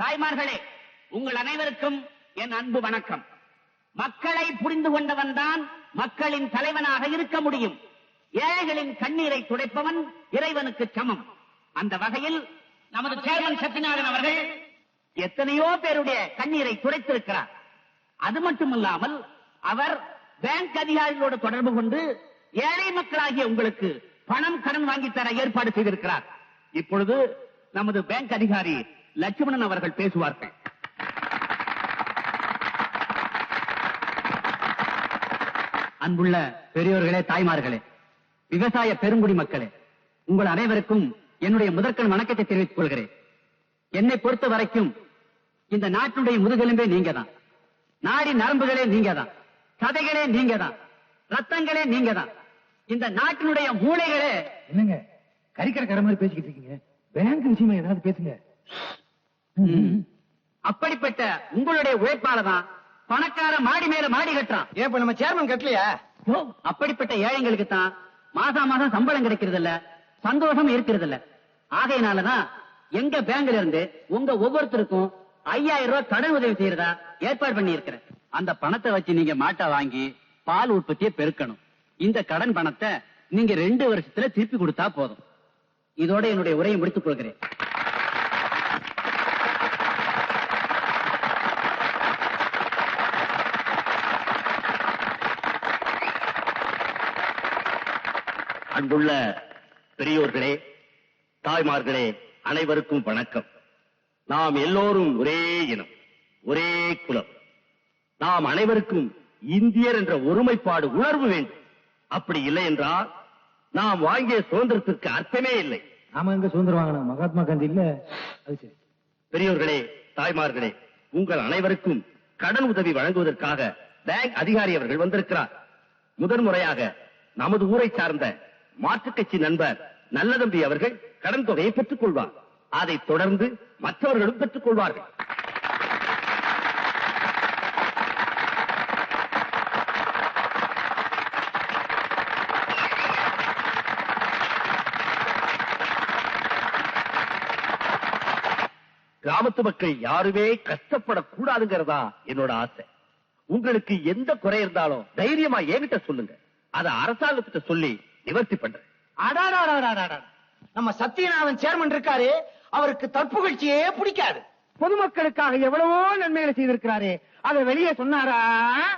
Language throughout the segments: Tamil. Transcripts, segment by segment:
தாய்மார்களே, உங்கள் அனைவருக்கும் என் அன்பு வணக்கம். மக்களை புரிந்து கொண்டவன் தான் மக்களின் தலைவனாக இருக்க முடியும். ஏழைகளின் கண்ணீரை துடைப்பவன் இறைவனுக்கு சமம். அந்த வகையில் நமது சேர்மன் சத்யநாதன் அவர்கள் எத்தனையோ பேருடைய கண்ணீரை துடைத்திருக்கிறார். அது மட்டுமல்லாமல் அவர் பேங்க் அதிகாரிகளோடு தொடர்பு கொண்டு ஏழை மக்களாகிய உங்களுக்கு பணம் கடன் வாங்கி தர ஏற்பாடு செய்திருக்கிறார். இப்பொழுது நமது பேங்க் அதிகாரி லட்சுமணன் அவர்கள் பேசுவார்கள். அன்புள்ள பெரியோர்களே, தாய்மார்களே, விவசாய பெருங்குடி மக்களே, உங்கள் அனைவருக்கும் என்னுடைய முதற்கண் வணக்கத்தை தெரிவித்துக் கொள்கிறேன். என்னை பொறுத்த வரைக்கும் இந்த நாட்டுடைய முதுகெலும்பே நீங்க தான். நாடி நரம்புகளே நீங்க தான். சதைகளே நீங்க தான். ரத்தங்களே நீங்க தான். இந்த நாட்டினுடைய மூளைகளே. என்னங்க கறிக்கிற கடை மாதிரி பேசிக்கிட்டு இருக்கீங்க? பேங்க் விஷயமா ஏதாவது பேசுங்க. அப்படிப்பட்ட உங்களுடைய உழைப்பால தான் பணக்கார மாடி மேல மாடி கட்டுறான். ஏன் இப்ப நம்ம சேர்மன் கட்டலையா? அப்படிப்பட்ட ஏழைங்களுக்கு தான் மாசம் மாசம் சம்பளம் கிடைக்கிறது இல்ல, சந்தோஷம் இருக்கிறது இல்ல. ஆகையினாலதான் எங்க பேங்க்ல இருந்து உங்க ஒவ்வொருத்தருக்கும் 5000 ரூபாய் கடன் உதவி செய்யறதா ஏற்பாடு பண்ணி இருக்கிறேன். அந்த பணத்தை வச்சு நீங்க மாட்டை வாங்கி பால் உற்பத்தியை பெருக்கணும். இந்த கடன் பணத்தை நீங்க 2 வருஷத்துல திருப்பி கொடுத்தா போதும். இதோட என்னுடைய உரையை முடித்துக் கொள்கிறேன். அன்புள்ள பெரியோர்களே, தாய்மார்களே, அனைவருக்கும் வணக்கம். நாம் எல்லோரும் ஒரே இனம், ஒரே குலம். நாம் அனைவருக்கும் இந்தியர் என்ற ஒருமைப்பாடு உணர்வு வேண்டும். அப்படி இல்லை என்றால் நாம் வாங்கிய சுதந்திரத்திற்கு அர்த்தமே இல்லை. நாம எங்க சுதந்திரம் வாங்கணும்? மகாத்மா காந்தி இல்ல? அது சரி. பெரியோர்களே, தாய்மார்களே, உங்கள் அனைவருக்கும் கடன் உதவி வழங்குவதற்காக பேங்க் அதிகாரி அவர்கள் வந்திருக்கிறார். முதன்முறையாக நமது ஊரை சார்ந்த மாற்றுக் கட்சி நண்பர் நல்லதம்பி அவர்கள் கடன் தொகையை பெற்றுக் கொள்வார். அதைத் தொடர்ந்து மற்றவர்களும் பெற்றுக் கொள்வார்கள். கிராமத்து மக்கள் யாருமே கஷ்டப்படக்கூடாதுங்கிறதா என்னோட ஆசை. உங்களுக்கு எந்த குறை இருந்தாலும் தைரியமா என்கிட்ட சொல்லுங்க. அத அரசாங்கத்திட்ட சொல்லி நிவர்த்தி பண்றேன். நம்ம சத்யநாதன் சேர்மன் இருக்காரு, அவருக்கு தற்புகழ்ச்சியே பிடிக்காது. பொதுமக்களுக்காக எவ்வளவோ நன்மைகளை செய்திருக்கிறாரு, அதை வெளியே சொன்னாரா?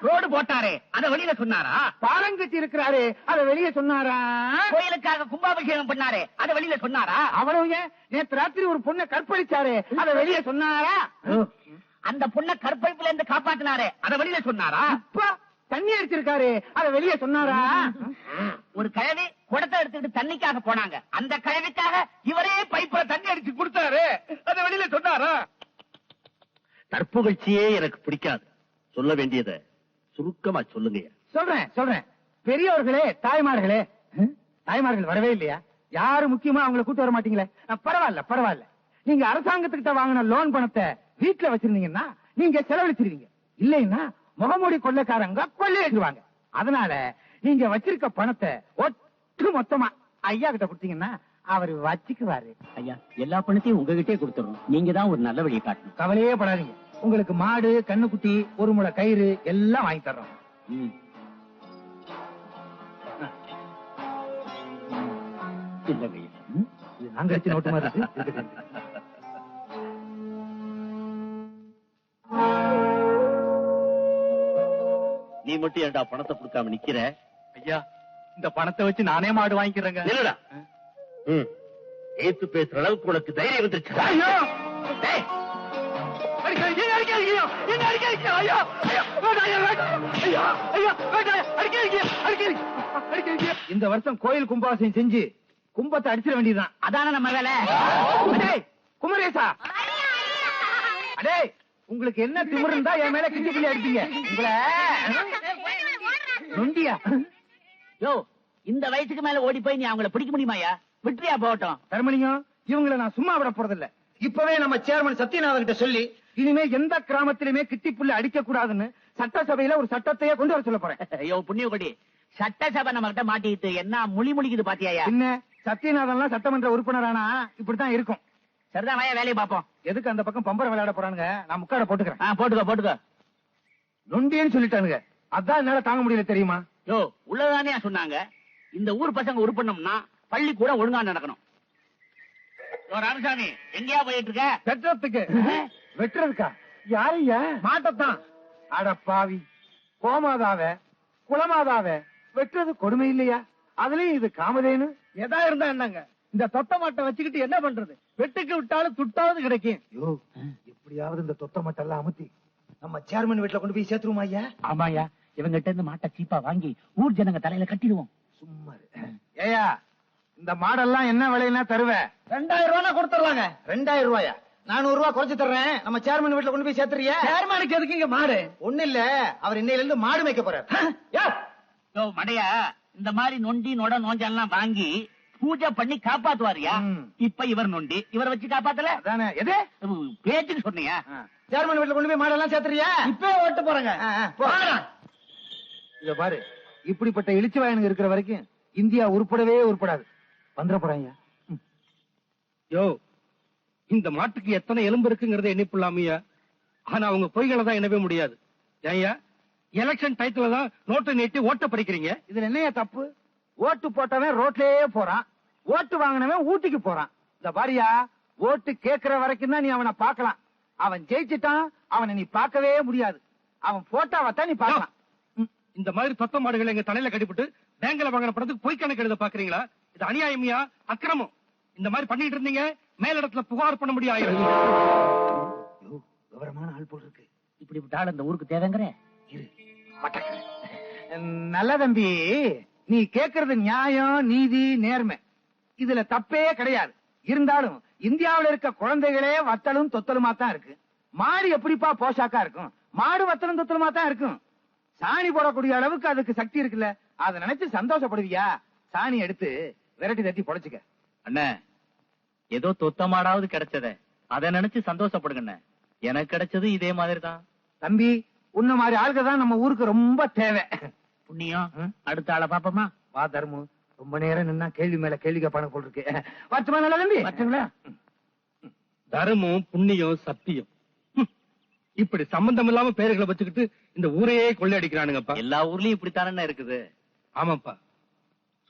ரோடு போட்டாரே, அத வெளியில சொன்னாரா? பாலம் கட்டி இருக்கிறாரு, அதை வெளியே சொன்னாரா? கோயிலுக்காக கும்பாபிஷேகம் பண்ணாரே, அத வெளியில சொன்னாரா? அவ்வளவு ஏன், நேற்று ராத்திரி ஒரு பொண்ணை கற்பழிச்சாரு, அதை வெளியே சொன்னாரா? அந்த பொண்ணை கற்பழிப்புல இருந்து காப்பாத்தினாரே, அத வெளியில சொன்னாரா? அப்பா தண்ணி அடிச்சிருக்காரு, அதை வெளியே சொன்னாரா? ஒரு கிழவி குடத்தை எடுத்துக்கிட்டு தண்ணிக்காக போனாங்க. அந்த கிழவிக்காக இவரே பைப்புல தண்ணி அடிச்சு கொடுத்தாரு, அத வெளியில சொன்னாரா? தற்புகழ்ச்சியே எனக்கு பிடிக்காது. சொல்ல வேண்டியத சுருக்கமா சொல்லுங்க. சொல்றேன். பெரியவர்களே, தாய்மார்களே, தாய்மார்கள் வரவே இல்லையா? யாரு முக்கியமா அவங்களை கூட்டு வர மாட்டீங்களே? பரவாயில்ல. நீங்க அரசாங்கத்துக்கிட்ட வாங்கின லோன் பணத்தை வீட்டுல வச்சிருந்தீங்கன்னா நீங்க செலவழிச்சிருவீங்க. இல்லைன்னா முகமூடி கொள்ளைக்காரங்க கொள்ளையிடுவாங்க. அதனால நீங்க வச்சிருக்க பணத்தை ஒட்டு மொத்தமா ஐயா கிட்ட கொடுத்தீங்கன்னா அவரு வச்சுக்குவாரு. ஐயா, எல்லா பணத்தையும் உங்ககிட்டே கொடுத்துறோம். நீங்க தான் ஒரு நல்ல வழியை காட்டணும். கவலையே படாதீங்க. உங்களுக்கு மாடு, கண்ணுக்குட்டி, ஒரு முளை கயிறு எல்லாம் வாங்கி தர்றோம். இது நாங்க வச்சு நோட்டு மாதிரி இருக்கு. நீ மட்டும் ஏன்டா பணத்தை கொடுக்காம நிக்கிற? ஐயா, இந்த பணத்தை வச்சு நானே மாடு வாங்கிக்கிறேங்க. இல்லடா, ஏத்து பேசுற அளவுக்கு உனக்கு தைரியம் வந்துருச்சு. இந்த வருஷம் கோயில் கும்பாபிஷேகம் செஞ்சு கும்பத்தை அடிச்சிட வேண்டியதுதான். அதான நம்ம வேலை. குமரேசா, அடே உங்களுக்கு என்ன திமிரு இருந்தா என் மேல கிண்டி கிள்ளி அடிப்பீங்க? உங்களை நொண்டியா? யோ, இந்த வயசுக்கு மேல ஓடி போய் நீ அவங்கள பிடிக்க முடியுமாயா? விட்டுறியா போகட்டும். தர்மலிங்கம், இவங்களை நான் சும்மா விட போறதில்ல. இப்பவே நம்ம சேர்மன் சத்யநாதன் கிட்ட சொல்லி இனிமே எந்த கிராமத்திலுமே கிட்டி புல்லு அடிக்க கூடாதுன்னு சட்டசபையில ஒரு சட்டத்தையே கொண்டு வர சொல்ல போறேன். ஐயோ புண்ணியகோடி, சட்டசபை நம்ம கிட்ட மாட்டிக்கிட்டு என்ன முழிக்குது பாத்தியாயா? என்ன சத்யநாதன்லாம் சட்டமன்ற உறுப்பினரானா இப்படித்தான் இருக்கும். சரிதான் வாயா வேலையை பாப்போம். எதுக்கு அந்த பக்கம் பம்பரம் விளையாட போறானுங்க? நான் முக்காட போட்டுக்கிறேன். போட்டுக்கோ. நொண்டின்னு சொல்லிட்டானுங்க. அதான் என்னால தாங்க முடியல தெரியுமா? யோ உள்ளதானே சொன்னாங்க. இந்த ஊர் பசங்க உருப்படணும்னா பள்ளி கூட ஒழுங்கா நடக்கணும். ராமசாமி எங்கயா போயிட்டு இருக்க? வெட்டுறதுக்கு. வெட்டுறதுக்கா? யாரையா? மாட்டத்தான். அட பாவி, கோமாதாவ குளமாதாவ வெட்டுறது கொடுமை இல்லையா? அதுலயும் இது காமதேனு. எதா இருந்தா என்னங்க, இந்த தொத்த மாட்டை வச்சுக்கிட்டு என்ன பண்றது? வெட்டுக்கு விட்டாலும் துட்டாவது கிடைக்கும். எப்படியாவது இந்த தொத்த மாட்டை எல்லாம் அமுத்தி நம்ம சேர்மன் வீட்டுல கொண்டு போய் சேர்த்துருமா ஐயா? ஆமாயா, இவங்கிட்ட இருந்து மாட்டை சீப்பா வாங்கி ஊர் ஜனங்க தலையில கட்டிடுவோம். சும்மா ஏயா, இந்த மாடெல்லாம் என்ன விலைன்னா தருவ? 2000 ரூபாய் கொடுத்துடலாங்க. 2000 ரூபாயா? 400 ரூபாய் குறைச்சு தர்றேன். நம்ம சேர்மன் வீட்டுல கொண்டு போய் சேர்த்துறியா? சேர்மனுக்கு எதுக்கு இங்க மாடு? ஒண்ணு இல்ல, அவர் இன்னையில இருந்து மாடு மேய்க்க போறாரு. மடையா, இந்த மாதிரி நொண்டி நோஞ்செல்லாம் வாங்கி பூஜை பண்ணி காப்பாத்துவாரியா? இப்ப இவர் நொண்டி, இவரை வச்சு காப்பாத்தல. அதானே. எது பேச்சுக்கு சொன்னியா? சேர்மன் வீட்டுல கொண்டு போய் மாடெல்லாம் சேர்த்துறியா? இப்பவே ஓட்டு போறேங்க. இத பாரு, இப்படிப்பட்ட இழிச்சு வாயனுங்க இருக்கிற வரைக்கும் இந்தியா உருப்படவே உருப்படாது. வந்துட போறாங்க. யோ, இந்த மாட்டுக்கு எத்தனை எலும்பு இருக்குங்கறத எண்ணிப்புள்ளாமையா? ஆனா அவங்க பொய்களை தான் எண்ணவே முடியாது. ஏயா, எலெக்ஷன் டைத்துல தான் நோட்டை நீட்டி ஓட்ட பறிக்கிறீங்க. இதுல என்னையா தப்பு? ஓட்டு போட்டவன் ரோட்லயே போறான், ஓட்டு வாங்கினவன் ஊட்டிக்கு போறான். இந்த பாரியா, ஓட்டு கேட்கிற வரைக்கும் தான் நீ அவனை பார்க்கலாம். அவன் ஜெயிச்சுட்டான், அவனை நீ பார்க்கவே முடியாது. அவன் போட்டாவத்தான் நீ பார்க்கலாம். இந்த மாதிரி தொத்த மாடுகளை எங்க தலையில கட்டிவிட்டு பேங்க்ல வாங்கின படத்துக்கு பொய் கணக்கு எழுத பாக்குறீங்களா? இது அநியாயமியா, அக்கிரமம். இந்த மாதிரி பண்ணிட்டு இருந்தீங்க, மேலிடத்துல புகார் பண்ண முடியும். விவரமான ஆள் போல் இருக்கு. இப்படிப்பட்ட ஆள் இந்த ஊருக்கு தேவைங்கிற. நல்ல தம்பி, நீ கேக்குறது நியாயம், நீதி, நேர்மை. இதுல தப்பே கிடையாது. இருந்தாலும் இந்தியாவில இருக்க குழந்தைகளே வத்தலும் தொத்தலுமா தான் இருக்கு. மாடு எப்படிப்பா போஷாக்கா இருக்கும்? மாடு வத்தலும் தொத்தலுமா தான் இருக்கும். சாணி போடக்கூடிய அளவுக்கு அதுக்கு சக்தி இருக்குல்ல, அதை நினைச்சு சந்தோஷப்படுவியா? சாணி எடுத்து விரட்டி தட்டி பொழைச்சுக்க. அண்ணே, ஏதோ தொத்த மாடாவது கிடைச்சதே, அதை நினைச்சு சந்தோஷப்படுங்க. எனக்கு கிடைச்சது இதே மாதிரி தான். தம்பி, உன்ன மாதிரி ஆளுக தான் நம்ம ஊருக்கு ரொம்ப தேவை. புண்ணியம், அடுத்த ஆளை பாப்போமா? வா தர்மு, ரொம்ப நேரம் நின்னா கேள்வி மேல கேள்வி கேட்பான போல் இருக்கு. வரட்டுமா நல்ல தம்பி? வரட்டுங்களா? தர்மம், புண்ணியம், சத்தியம், இப்படி சம்பந்தம் இல்லாம பேர்களை வச்சுக்கிட்டு இந்த ஊரையே கொள்ளையடிக்கிறானுங்கப்பா. எல்லா ஊர்லயும் இப்படித்தானே இருக்குது. ஆமாப்பா,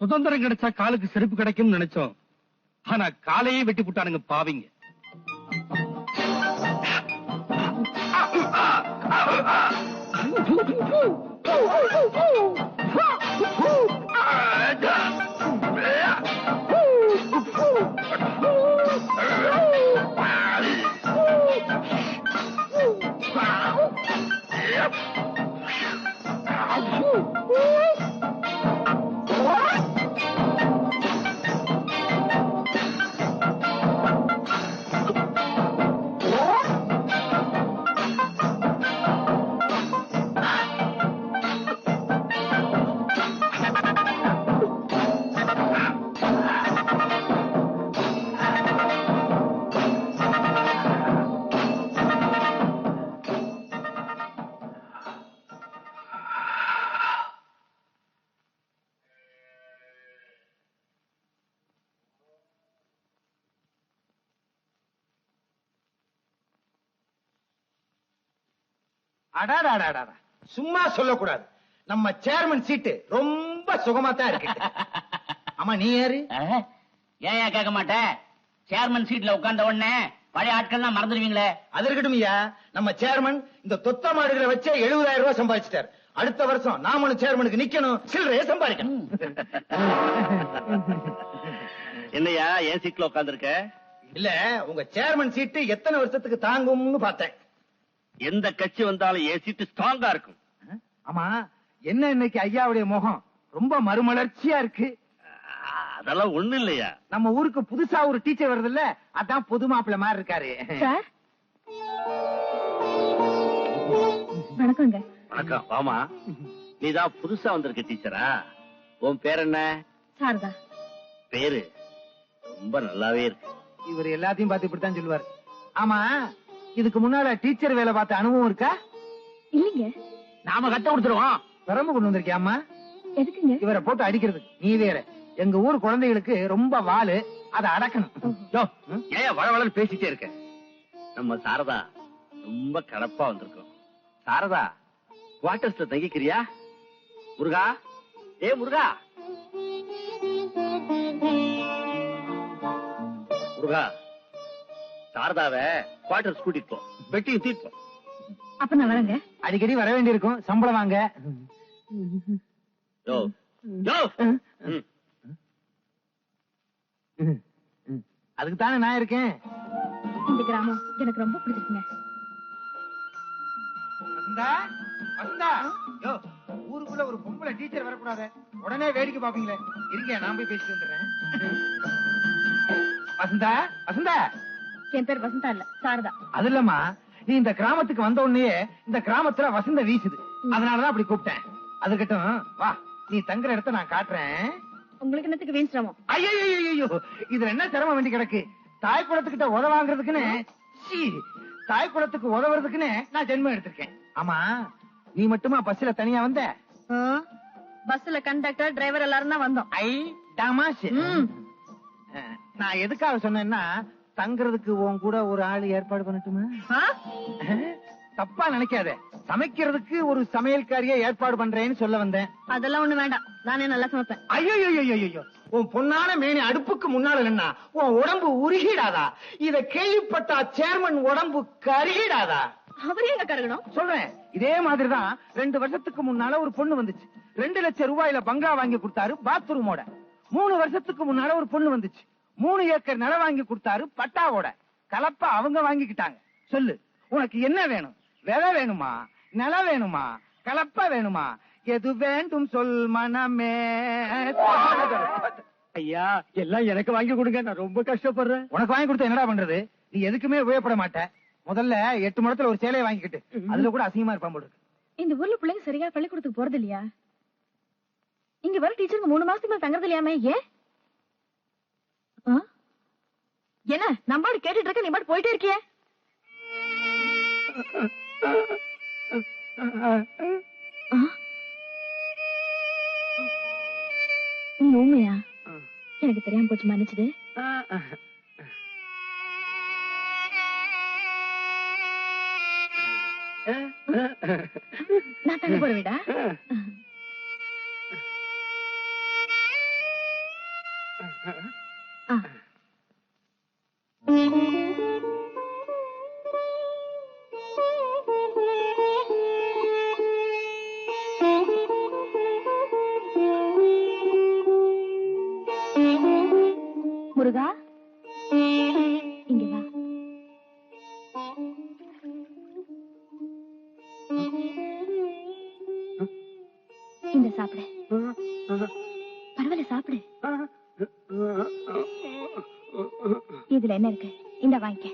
சுதந்திரம் கிடைச்சா காலுக்கு செருப்பு கிடைக்கும் நினைச்சோம். ஆனா காலையே வெட்டி போட்டானுங்க பாவிங்க. அடாடாடாடா, சும்மா சொல்லக்கூடாது. நம்ம சேர்மன் சீட்டு ரொம்ப சுகமா தான் இருக்கு. ஆமா, நீ யாரு? ஏன் கேட்க மாட்டேன்? சேர்மன் சீட்ல உட்கார்ந்த உடனே பழைய ஆட்கள்லாம் மறந்துடுவீங்களே. அது இருக்கட்டும் ஐயா, நம்ம சேர்மன் இந்த தொத்த மாடுகளை வச்சே 70,000 ரூபாய் சம்பாதிச்சிட்டார். அடுத்த வருஷம் நாமளும் சேர்மனுக்கு நிக்கணும், சில்லறைய சம்பாதிக்கணும். என்னையா ஏன் சீட்ல உட்கார்ந்துருக்க? இல்ல, உங்க சேர்மன் சீட்டு எத்தனை வருஷத்துக்கு தாங்கும்னு பார்த்தேன். எந்த கட்சி வந்தாலும் என் சீட்டு ஸ்ட்ராங்கா இருக்கும். ஆமா, என்ன இன்னைக்கு ஐயாவுடைய முகம் ரொம்ப மறுமலர்ச்சியா இருக்கு. அதெல்லாம் ஒண்ணு இல்லையா, நம்ம ஊருக்கு புதுசா ஒரு டீச்சர் வருது இல்ல, அதான் பொது மாப்பிள்ள மாதிரி இருக்காரு. வணக்கங்க. வணக்கம். வாமா, நீதான் புதுசா வந்திருக்க டீச்சரா? உன் பேர் என்ன? சாரதா. பேரு ரொம்ப நல்லாவே இருக்கு. இவர் எல்லாத்தையும் பார்த்து இப்படித்தான் சொல்லுவார். ஆமா, இதுக்கு முன்னால டீச்சர் வேலை பார்த்த அனுபவம் இருக்கா? இல்லீங்க. நாம கட்ட கொடுத்துருவோம். பெரம்பு கொண்டு வந்திருக்கியாமா? எதுக்குங்க? இவரை போட்டு அடிக்கிறது. நீ வேற. எங்க ஊர் குழந்தைகளுக்கு ரொம்ப வாலு, அதை அடக்கணும். யோ, ஏன் வளவளன்னு பேசிட்டே இருக்க? நம்ம சாரதா ரொம்ப கடப்பா வந்திருக்கோம். சாரதா, குவார்டர்ஸ்ல தங்கிக்கிறியா? முருகா, ஏ முருகா, முருகா, சாரதாவை குவார்டர்ஸ் கூட்டிட்டு போ, பெட்டியும் தீர்ப்போம். அப்ப நான் வரேங்க. அடிக்கடி வர வேண்டியிருக்கும், சம்பளம் வாங்க. யோ, யோ. அதுக்கு தானே நான் இருக்கேன். இந்த கிராமம் எனக்கு ரொம்ப பிடிச்சிருக்குங்க. வசந்தா, வசந்தா, யோ, ஊருக்குள்ள ஒரு பொம்பளை டீச்சர் வரக்கூடாது, உடனே வேடிக்கை பாப்பீங்களே. இருங்க, நான் போய் பேசிட்டு வந்துடுறேன். வசந்தா, வசந்தா. என் பேர் வசந்தா இல்ல, சாரதா. அது இல்லம்மா, நீ இந்த கிராமத்துக்கு வந்த உடனே இந்த கிராமத்துல வசந்த வீசுது, அதனாலதான் அப்படி கூப்பிட்டேன். அதுக்கட்டும் வா, நீ தங்குற இடத்த நான் காட்டுறேன். உங்களுக்கு என்னத்துக்கு வீண் சிரமம்? ஐயோ, இதுல என்ன சிரமம் வேண்டி கிடக்கு? தாய் குளத்துக்கிட்ட உத வாங்குறதுக்குன்னு, தாய் குளத்துக்கு உதவுறதுக்குன்னு நான் ஜென்மம் எடுத்திருக்கேன். ஆமா, நீ மட்டுமா பஸ்ல தனியா வந்த? பஸ்ல கண்டக்டர் டிரைவர் எல்லாரும் தான் வந்தோம். ஐ டாமாஷ். நான் எதுக்காக சொன்னேன்னா, தங்குறதுக்கு உன் கூட ஒரு ஆள் ஏற்பாடு பண்ணட்டுமா? தப்பா நினைக்காத, சமைக்கிறதுக்கு ஒரு சமையல்காரிய ஏற்பாடு பண்றேன்னு சொல்ல வந்தேன். அதெல்லாம் ஒண்ணு வேண்டாம், நானே நல்லா சமைப்பேன். ஐயோ, உன் பொன்னான மேனி அடுப்புக்கு முன்னால நின்னா உன் உடம்பு உருகிடாதா? இத கேள்விப்பட்டா சேர்மன் உடம்பு கருகிடாதா? அவரே எங்க கருகணும் சொல்றேன். இதே மாதிரிதான் 2 வருஷத்துக்கு முன்னால ஒரு பொண்ணு வந்துச்சு. 2 லட்சம் ரூபாயில பங்களா வாங்கி கொடுத்தாரு பாத்ரூமோட. 3 வருஷத்துக்கு முன்னால ஒரு பொண்ணு வந்துச்சு. 3 ஏக்கர் நிலம் வாங்கி கொடுத்தாரு பட்டாவோட. கலப்பா அவங்க வாங்கிக்கிட்டாங்க. சொல்லு, உனக்கு என்ன வேணும்? விலை வேணுமா? நிலம் வேணுமா? கலப்பா வேணுமா? எது வேண்டும் சொல் மனமே. ஐயா, எல்லாம் எனக்கு வாங்கி கொடுங்க, நான் ரொம்ப கஷ்டப்படுறேன். உனக்கு வாங்கி கொடுத்த என்னடா பண்றது? நீ எதுக்குமே உபயோகப்பட மாட்ட. முதல்ல 8 முழத்துல ஒரு சேலையை வாங்கிக்கிட்டு, அதுல கூட அசிங்கமா இருப்பான் போடு. இந்த ஊர்ல பிள்ளைங்க சரியா பள்ளிக்கூடத்துக்கு போறது இல்லையா? இங்க வர டீச்சருங்க 3 மாசத்துக்கு மேல தங்கறது இல்லையாமே, ஏன்? என்ன நம்பாடு கேட்டுட்டு இருக்க, நீ பாட்டு போயிட்டே இருக்கியே. நீ ஊமையா? எனக்கு தெரியாம போச்சு, மன்னிச்சுடு. நான் தங்க போற விடா. முருகா, இங்க வா. இந்த சாப்பிடு. பரவாயில்ல, சாப்பிடு. இதுல என்ன இருக்கு? இந்த வாங்கிக்க.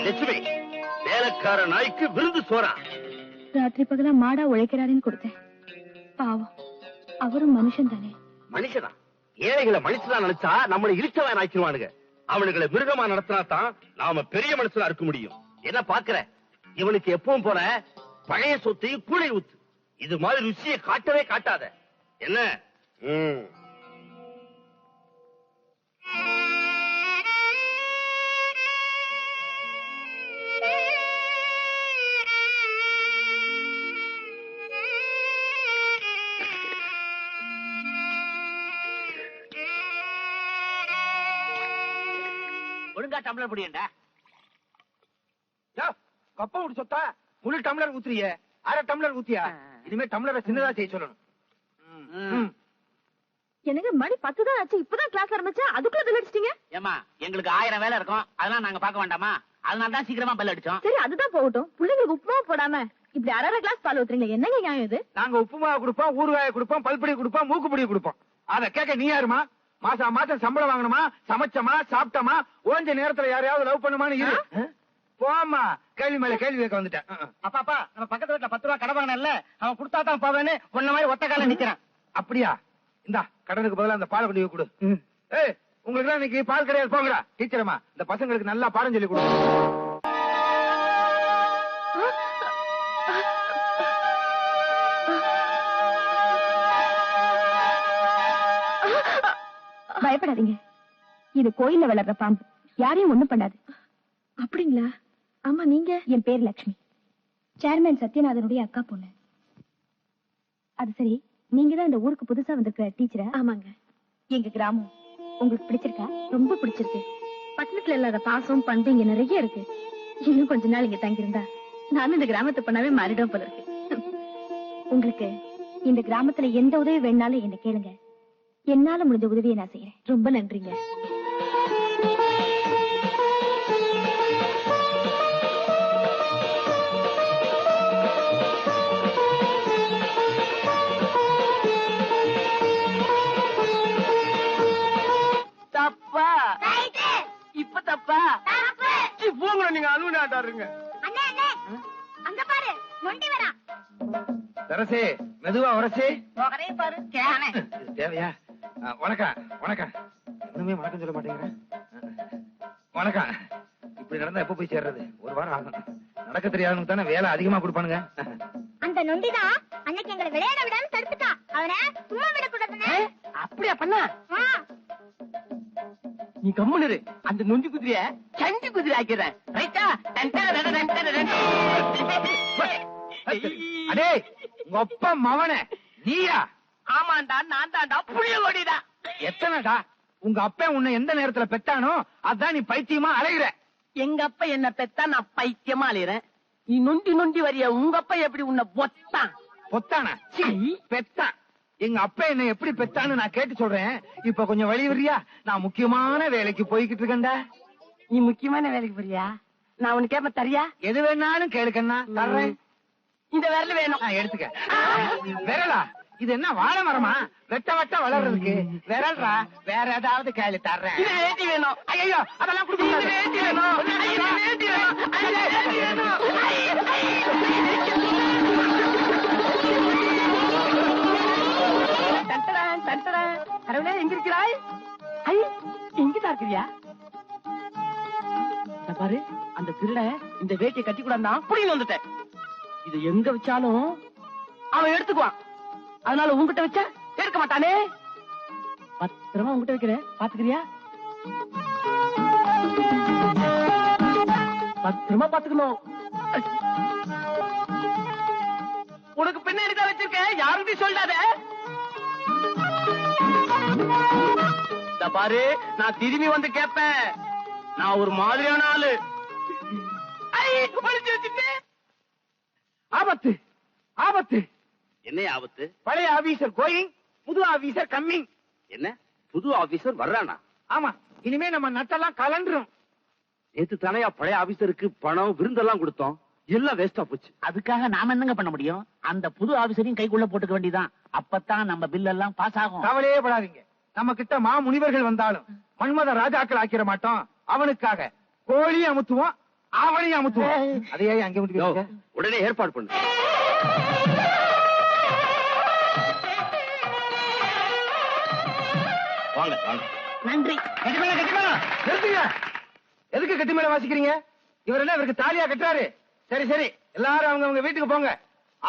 லட்சுமி, வேலைக்கார நாய்க்கு விருந்து சோறா? ராத்திரி பகலா மாடா உழைக்கிறாருன்னு கொடுத்தேன். பாவம், அவரும் மனுஷன் தானே. மனுஷனா? ஏழைகளை மனுஷனா நினைச்சா நம்மளை இழிச்சவன் ஆக்கிடுவானுங்க. அவனுங்களை மிருகமா நடத்தினா தான் நாம பெரிய மனுஷனா இருக்க முடியும். என்ன பாக்குற? இவனுக்கு எப்பவும் போல பழைய சொத்தையும் கூடை ஊத்து. இது மாதிரி ருசியை காட்டவே காட்டாத. என்ன? ஒழுங்கா டம்ளர் புடியண்டா. கப்ப விட்டு சொத்தா முழு டம்ளர் ஊத்துறிய, அரை டம்ளர் ஊத்தியா? இனிமே டம்ளரை சின்னதா செய்ய சொல்லணும். எனக்கு மணி 10 தான் ஆச்சு, இப்பதான் கிளாஸ் ஆரம்பிச்சா அதுக்குள்ள பெல் அடிச்சிட்டீங்க. ஏமா, எங்களுக்கு 1000 வேலை இருக்கும், அதெல்லாம் நாங்க பார்க்க வேண்டாமா? அதனால தான் சீக்கிரமா பெல் அடிச்சோம். சரி, அதுதான் போகட்டும். பிள்ளைங்களுக்கு உப்புமா போடாம இப்படி அரை கிளாஸ் பால் ஊத்துறீங்க, என்னங்க நியாயம் இது? நாங்க உப்புமா கொடுப்போம், ஊறுகாய கொடுப்போம், பல்பொடி கொடுப்போம், மூக்குப்பொடி கொடுப்போம். அத கேட்க நீ யாருமா? மாசம் மாசம் சம்பளம் வாங்கணுமா? சமைச்சமா, சாப்பிட்டமா, ஓஞ்ச நேரத்துல யாரையாவது லவ் பண்ணுமான்னு இரு. போமா, கேள்வி மேல கேள்வி கேட்க வந்துட்டேன். அப்பா, நம்ம பக்கத்து வீட்டுல 10 ரூபா கடன் வாங்கினல, அவன் கொடுத்தா தான் போவேன்னு ஒன்ன மாதிரி ஒத்த கால நிக்கிறான். அப்படியா? இந்தா, கடனுக்கு பதிலா அந்த பால் கொண்டு போய் கொடு. ஏய், உங்களுக்கு எல்லாம் இன்னைக்கு பால் கிடையாது, போங்கடா. டீச்சரம்மா, இந்த பசங்களுக்கு நல்லா பாடம் சொல்லி கொடு. பயப்படாதீங்க, இது கோயில்ல வளர்ற பாம்பு, யாரையும் ஒண்ணும் பண்ணாது. அப்படிங்களா? ஆமா, நீங்க? என் பேர் லட்சுமி, சேர்மேன் சத்யநாதனுடைய அக்கா பொண்ணு. அது சரி, நீங்க தான் இந்த ஊருக்கு புதுசா வந்திருக்கிற டீச்சரா? ஆமாங்க. எங்க கிராமம் உங்களுக்கு பிடிச்சிருக்கா? ரொம்ப பிடிச்சிருக்கு. பட்டணத்துல இல்லாத பாசம் பண்பு இங்க நிறைய இருக்கு. இன்னும் கொஞ்ச நாள் இங்க தங்கியிருந்தா நானும் இந்த கிராமத்தை பண்ணாவே மாறிடும் போல இருக்கு. உங்களுக்கு இந்த கிராமத்துல எந்த உதவி வேணாலும் என்ன கேளுங்க, என்னால முடிஞ்ச உதவியை நான் செய்யறேன். ரொம்ப நன்றிங்க. தப்பா இப்ப தப்பா போங்கள, நீங்க அலுவலாட்டாருங்க. அங்க பாரு, நொண்டி வரா. தரசே, மெதுவா உரசே. ஒரே பாரு கேனே. தேவையா? வணக்கம் வணக்கம். இன்னுமே வணக்கம் சொல்ல மாட்டேங்கிறேன். வணக்கம். இப்படி நடந்தா எப்ப போய் சேர்றது? ஒரு வாரம் ஆகும். நடக்க தெரியாதவனுக்கு தானே வேலை அதிகமா கொடுப்பானுங்க. அந்த நொண்டிதான் அன்னைக்கு எங்களை விளையாட விடாம தடுத்துட்டான். அவனை சும்மா விடக்கூடாதுன்னு. அப்படியா பண்ணா? நீ கம்முனு அந்த நொண்டி குதிரைய சண்டி குதிரை ஆக்கிறேன். ரைட்டா? அடே, உங்க அப்பா மவனே நீயா? ஆமாண்டா, நான் தாண்டா புளிய ஓடிடா. எத்தனைடா? உங்க அப்பா உன்னை எந்த நேரத்துல பெத்தானோ அதான் நீ பைத்தியமா அலைகிற. எங்க அப்பா என்ன பெத்தா நான் பைத்தியமா அலையிறேன். நீ நொண்டி நொண்டி வரிய உங்க அப்பா எப்படி உன்னை பொத்தான்? பொத்தானா? பெத்தான். எங்க அப்பா என்ன எப்படி பெத்தான்னு நான் கேட்டு சொல்றேன். இப்ப கொஞ்சம் வழி வரியா? நான் முக்கியமான வேலைக்கு போய்கிட்டு இருக்கேன்டா. நீ முக்கியமான வேலைக்கு போறியா? நான் உனக்கு கேப்ப தரியா? எது வேணாலும் கேளுக்கண்ணா, தர்றேன். இந்த விரல் வேணும். எடுத்துக்க. விரலா? இது என்ன வாழை மரமா? வெட்ட வெட்ட வளர்றதுக்கு விரல்றா. வேற ஏதாவது கேளு, தர்றேன். இது வேட்டி வேணும். ஐயோ, அதெல்லாம் கொடுக்க வேட்டி வேணும். வேட்டி வேணும். கடவுளே, எங்க இருக்கிறாய்? எங்கதான் இருக்கிறியா? பாரு, அந்த திருட இந்த வேட்டியை கட்டி கூட புடிங்க வந்துட்டேன். இது எங்க வச்சாலும் அவன் எடுத்துக்குவான். அதனால உங்ககிட்ட வச்சா எடுக்க மாட்டானே. பத்திரமா உங்ககிட்ட வைக்கிறேன், பாத்துக்கிறியா? பத்திரமா பாத்துக்கணும். உனக்கு பின்னாடி தான் வச்சிருக்கேன், யாருக்கிட்டையும் சொல்லாத. பாரு, நான் திரும்பி வந்து கேட்பேன். நான் ஒரு மாதிரியான ஆளு. ஆபத்து ஆபத்து. என்ன ஆபத்து? பழைய ஆபீசர் கோயிங், புது ஆபீசர் கம்மிங். என்ன புது ஆபீசர் வர்றானா? ஆமா, இனிமே நம்ம நட்டெல்லாம் கலண்டுரும். நேத்து தானையா பழைய ஆபீசருக்கு பணம் விருந்தெல்லாம் கொடுத்தோம், எல்லாம் வேஸ்டா போச்சு. அதுக்காக நாம என்னங்க பண்ண முடியும்? அந்த புது ஆபீசரையும் கைக்குள்ள போட்டுக்க வேண்டியதான். அப்பதான் நம்ம பில் எல்லாம் பாஸ் ஆகும். கவலையே படாதீங்க. நம்ம கிட்ட மா முனிவர்கள் வந்தாலும் மன்மத ராஜாக்கள் ஆக்கிர மாட்டோம். அவனுக்காக கோழியும் அமுத்துவோம், அவனையும் அமுத்துவோம். அதையே அங்கே முடிவு. உடனே ஏற்பாடு பண்ணு. வாங்க வாங்க. நன்றி. நிறுத்துங்க. எதுக்கு கட்டி மேல வாசிக்கிறீங்க? இவர் என்ன இவருக்கு தாலியா கட்டுறாரு? சரி சரி, எல்லாரும் அவங்க வீட்டுக்கு போங்க.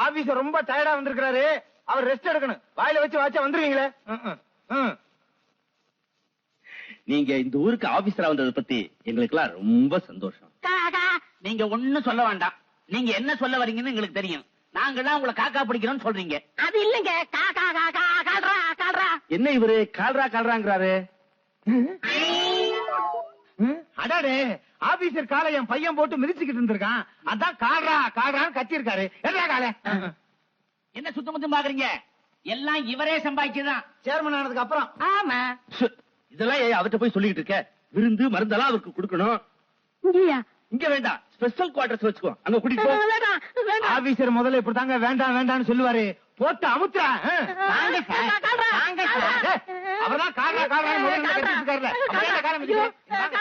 ஆபீசர் ரொம்ப டயர்டா வந்திருக்கிறாரு, அவர் ரெஸ்ட் எடுக்கணும். வாயில வச்சு வாச்சா வந்துருவீங்களே. நீங்க இந்த ஊருக்கு ஆபீசரா வந்ததை பத்தி எங்களுக்கு எல்லாம் ரொம்ப சந்தோஷம். நீங்க ஒண்ணும் சொல்ல வேண்டாம். நீங்க என்ன சொல்ல வரீங்கன்னு எங்களுக்கு தெரியும். நாங்கெல்லாம் உங்களை காக்கா பிடிக்கிறோம்னு சொல்றீங்க. அது இல்லங்க. என்ன இவரு கால்ரா கால்ராங்கிறாரு? அடாடே, ஆபீசர் காலை என் பையன் போட்டு மிதிச்சுக்கிட்டு இருந்திருக்கான். அதான் கால்ரா கால்ரான்னு கத்தி இருக்காரு. என்ன கால என்ன சுத்தம் முத்தம் பாக்குறீங்க? எல்லாம் இவரே சம்பாதிச்சுதான். சேர்மன் ஆனதுக்கு அப்புறம். ஆமா. இதெல்லாம் அவர்கிட்ட போய் சொல்லிட்டு இருக்க. விருந்து மருந்தெல்லாம் அவருக்கு கொடுக்கணும். இங்க வேண்டாம், ஸ்பெஷல் குவார்டர்ஸ் வச்சுக்கோ, அங்க கூட்டிட்டு போ. ஆபீசர் முதல்ல இப்படித்தாங்க வேண்டாம் வேண்டாம்னு சொல்லுவாரு. போட்டு அமுத்துறா. அவர்தான் காரா காரா இருக்காருல்ல. நாங்க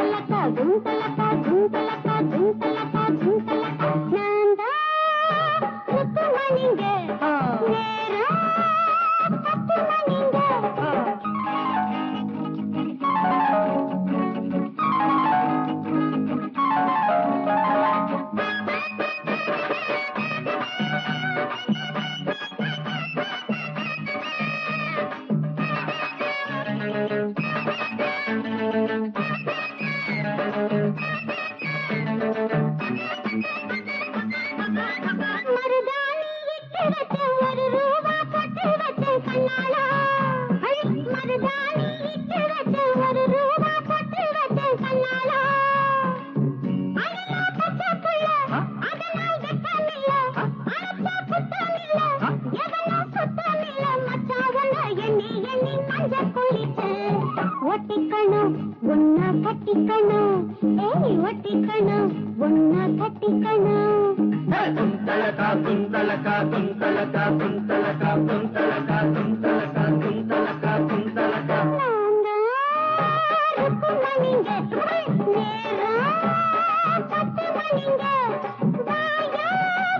குந்தலக்கா குந்தலக்கா குந்தலக்கா குந்தலக்கா குந்தலக்கா நான்தா ருக்குமணிங்க நேரம் 10 மணிங்க ஒட்டிக்கணும் ஒன்னா கட்டிக்கணும் ஏய் ஒட்டிக்கணும் ஒன்னா கட்டிக்கணும் குந்தலக்கா குந்தலக்கா குந்தலக்கா குந்தலக்கா குந்தலக்கா குந்தலக்கா குந்தலக்கா குந்தலக்கா ருக்குமணிங்க நேரம் 10 மணிங்க வாயா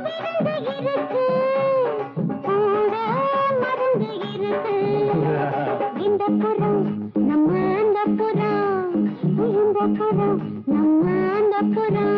விருந்து இருக்கு கூட மருந்து இருக்கு இந்த புறம் நம்ம அந்த புறம் இந்த புறம் நம்ம அந்த புறம்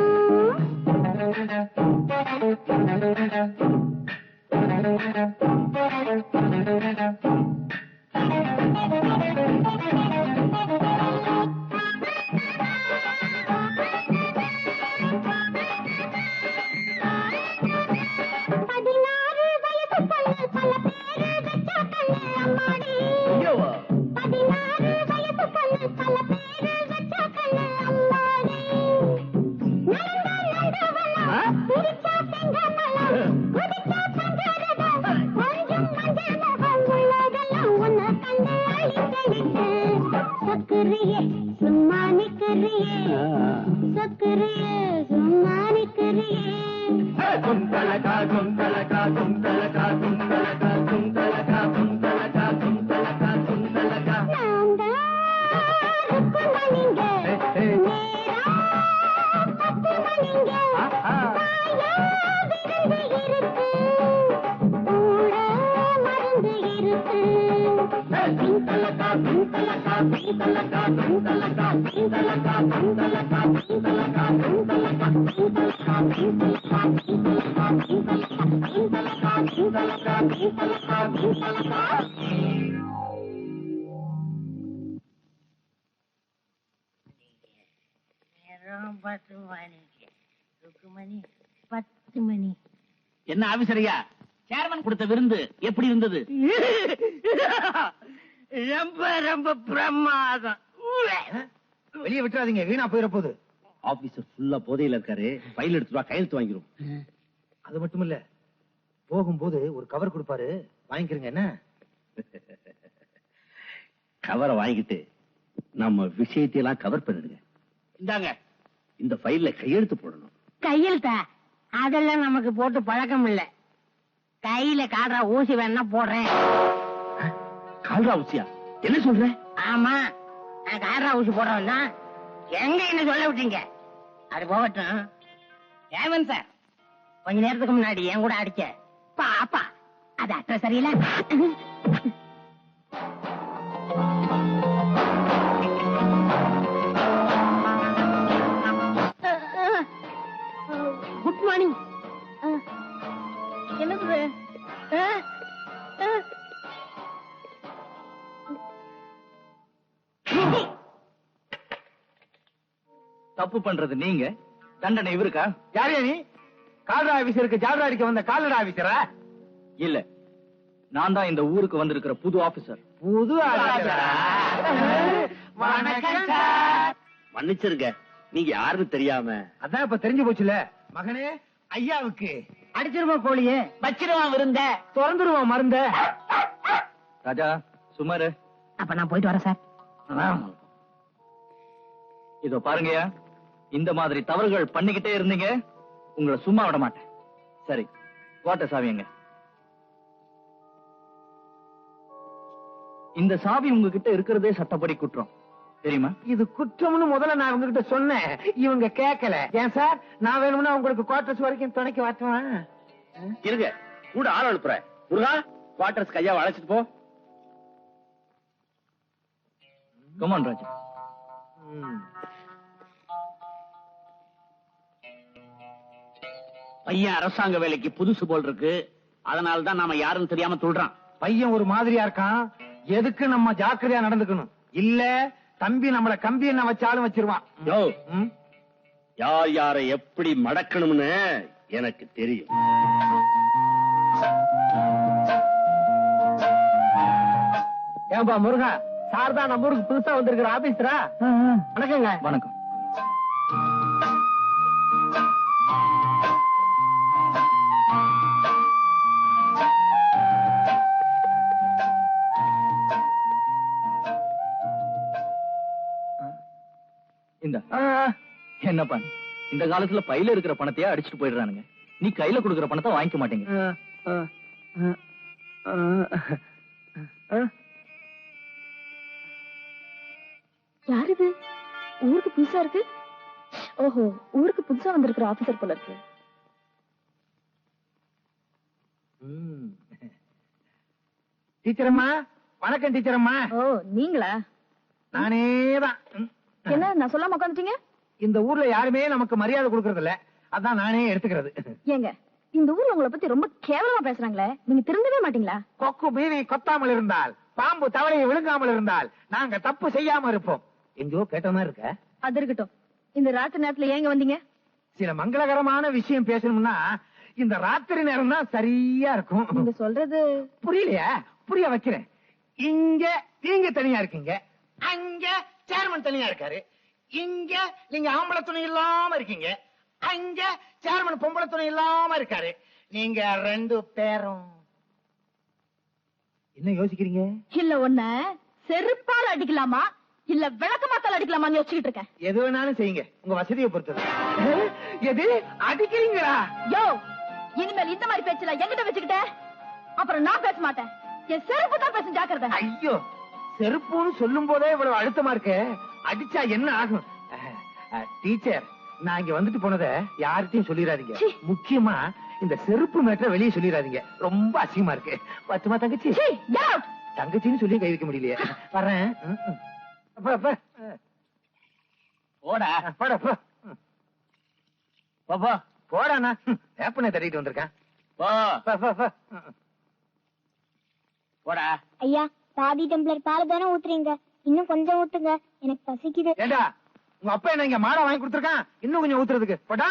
குந்தலக்கா குந்தலக்கா குந்தலக்கா குந்தலக்கா குந்தலக்கா குந்தலக்கா குந்தலக்கா குந்தலக்கா நேரம் 10 மணிக்கு ருக்குமணி 10 மணி. என்ன ஆபீசரையா, சேர்மன் கொடுத்த விருந்து எப்படி இருந்தது? ரொம்ப ரொம்ப பிரமாதம். வெளியே விட்டுறாதீங்க, வீணா போயிட போகுது. ஆபீசர் ஃபுல்லா போதையில இருக்காரு, ஃபைல் எடுத்து வா, கையெழுத்து வாங்கிரும். அது மட்டும் இல்ல, போகும்போது ஒரு கவர் கொடுப்பாரு, வாங்கிக்கிறீங்க. என்ன கவரை வாங்கிட்டு நம்ம விஷயத்தையெல்லாம் கவர் பண்ணிடுங்க. இந்தாங்க. இந்த ஃபைல்ல கையெழுத்து போடணும். கையெழுத்தா? அதெல்லாம் நமக்கு போட்டு பழக்கம் இல்ல. கையில காடுறா ஊசி வேணா போடுறேன். கால்ரா ஊசியா? என்ன சொல்ற? ஆமா, நான் காடுறா ஊசி போடுறேன் தான். எங்க என்ன சொல்ல விட்டீங்க? அது போகட்டும். ஏவன் சார், கொஞ்ச நேரத்துக்கு முன்னாடி என் கூட அடிச்ச பாப்பா, அது அற்ற சரியில்லை. Good morning. என்னது? தப்பு பண்றது நீங்க, தண்டனை இவருக்கா? யாரையா நீ? கால்ரா ஆபீசருக்கு ஜால்ரா அடிக்க வந்த கால்ரா ஆபீசரா? இல்ல, நான் தான் இந்த ஊருக்கு வந்திருக்கிற புது ஆபீசர். புது ஆபீசரா? வணக்கம் சார். மன்னிச்சிருங்க, நீங்க யாருன்னு தெரியாம. அதான் இப்ப தெரிஞ்சு போச்சுல. மகனே, ஐயாவுக்கு அடிச்சிருமா கோழியே, வச்சிருவான் விருந்த. திறந்துருவான் மருந்த. ராஜா சுமாரு. அப்ப நான் போயிட்டு வரேன் சார். இதோ பாருங்கயா, இந்த மாதிரி தவறுகள் பண்ணிக்கிட்டே இருந்தீங்க, உங்களை சும்மா விட மாட்டேன். சரி, வாட்ட சாவிங்க. இந்த சாவி உங்ககிட்ட இருக்கிறதே சட்டப்படி குற்றம். தெரியுமா? இது குற்றம்னு முதல்ல நான் இவங்ககிட்ட சொன்னேன், இவங்க கேட்கல. ஏன் சார், நான் வேணும்னா உங்களுக்கு குவார்டர்ஸ் வரைக்கும் துணைக்கு வாட்டுவேன். இருங்க, கூட ஆள் அனுப்புறேன். முருகா, குவார்டர்ஸ் கையா அழைச்சிட்டு போ. கமான் ராஜா. பையன் அரசாங்க வேலைக்கு புதுசு போல் இருக்கு, அதனால தான் நாம யாருன்னு தெரியாம துள்றான். பையன் ஒரு மாதிரியா இருக்கான், எதுக்கு நம்ம ஜாக்கிரதையா நடந்துக்கணும். இல்ல தம்பி நம்மள கம்பி என்ன வச்சாலும் வச்சிருவான். யோ, ம்? யார் யாரை எப்படி மடக்கணும்னு எனக்கு தெரியும். ஏன்பா முருகா, சார் தான் நம்ம ஊருக்கு புதுசா வந்திருக்கிற ஆபீசரா? வணக்கங்க. வணக்கம். இந்த என்னப்பா நீ? இந்த காலத்துல பையில இருக்கிற பணத்தையே அடிச்சுட்டு போயிடுறானுங்க. நீ கையில கொடுக்கிற பணத்தை வாங்கிக்க மாட்டேங்க. யார் இது? ஊருக்கு புதுசா இருக்கு. ஓஹோ, ஊருக்கு புதுசா வந்திருக்கிற ஆபீசர் போல இருக்கு. டீச்சர் அம்மா, வணக்கம் டீச்சர் அம்மா. ஓ, நீங்களா? நானேதான். என்ன நான் சொல்லாம உட்காந்துட்டீங்க? இந்த ஊர்ல யாருமே நமக்கு மரியாதை கொடுக்கறது இல்ல, அதான் நானே எடுத்துக்கிறது. ஏங்க, இந்த ஊர்ல உங்களை பத்தி ரொம்ப கேவலமா பேசுறாங்களே, நீங்க திருந்தவே மாட்டீங்களா? கொக்கு மீனை கொத்தாமல் இருந்தால், பாம்பு தவளையை விழுங்காமல் இருந்தால் நாங்க தப்பு செய்யாம இருப்போம். எங்கோ கேட்ட மாதிரி இருக்க. அது இருக்கட்டும், இந்த ராத்திரி நேரத்துல ஏங்க வந்தீங்க? சில மங்களகரமான விஷயம் பேசணும்னா இந்த ராத்திரி நேரம் தான் சரியா இருக்கும். நீங்க சொல்றது புரியலையா? புரிய வைக்கிறேன். இங்க நீங்க தனியா இருக்கீங்க, அங்க சேர்மன் தனியா இருக்காரு, இங்க நீங்க ஆம்பளை துணை இல்லாம இருக்கீங்க, அங்க சேர்மன் பொம்பளை துணை இல்லாம இருக்காரு. நீங்க ரெண்டு பேரும் என்ன யோசிக்கிறீங்க? இல்ல ஒண்ணு செருப்பால் அடிக்கலாமா இல்ல விளக்கமாத்தால் அடிக்கலாமான்னு யோசிச்சுட்டு இருக்கேன். எது வேணாலும் செய்யுங்க, உங்க வசதியை பொறுத்தது. எது அடிக்கிறீங்களா? யோ, இனிமேல் இந்த மாதிரி பேச்சுல எங்கிட்ட வச்சுக்கிட்ட அப்புறம் நான் பேச மாட்டேன். என் செருப்பு தான் பேச ஜாக்கிரதை. ஐயோ, செருப்புன்னு சொல்லும் போதே இவ்வளவு அழுத்தமா இருக்கு, அடிச்சா என்ன ஆகும்? டீச்சர், நான் இங்க வந்துட்டு போனத யார்கிட்டயும் சொல்லிடாதீங்க. சீ. முக்கியமா இந்த செருப்பு மேட்டரை வெளியே சொல்லிடாதீங்க, ரொம்ப அசிங்கமா இருக்கு. பத்துமா தங்கச்சி? சீ, get out. தங்கச்சின்னு சொல்லி கை வைக்க முடியலையே. வர்றேன். அப்பா, அப்பா. போடா போடா, போ. போ போடாண்ணா, வேப்பனை தட்டிட்டு வந்திருக்கேன். போ போ, போ, போ. போடா. ஐயா, பாதி டம்ளர் பால் தானே ஊத்துறீங்க, இன்னும் கொஞ்சம் ஊத்துங்க, எனக்கு பசிக்குது. ஏண்டா, உங்க அப்பா என்ன இங்க மாடை வாங்கி கொடுத்துருக்கான், இன்னும் கொஞ்சம் ஊத்துறதுக்கு? போடா.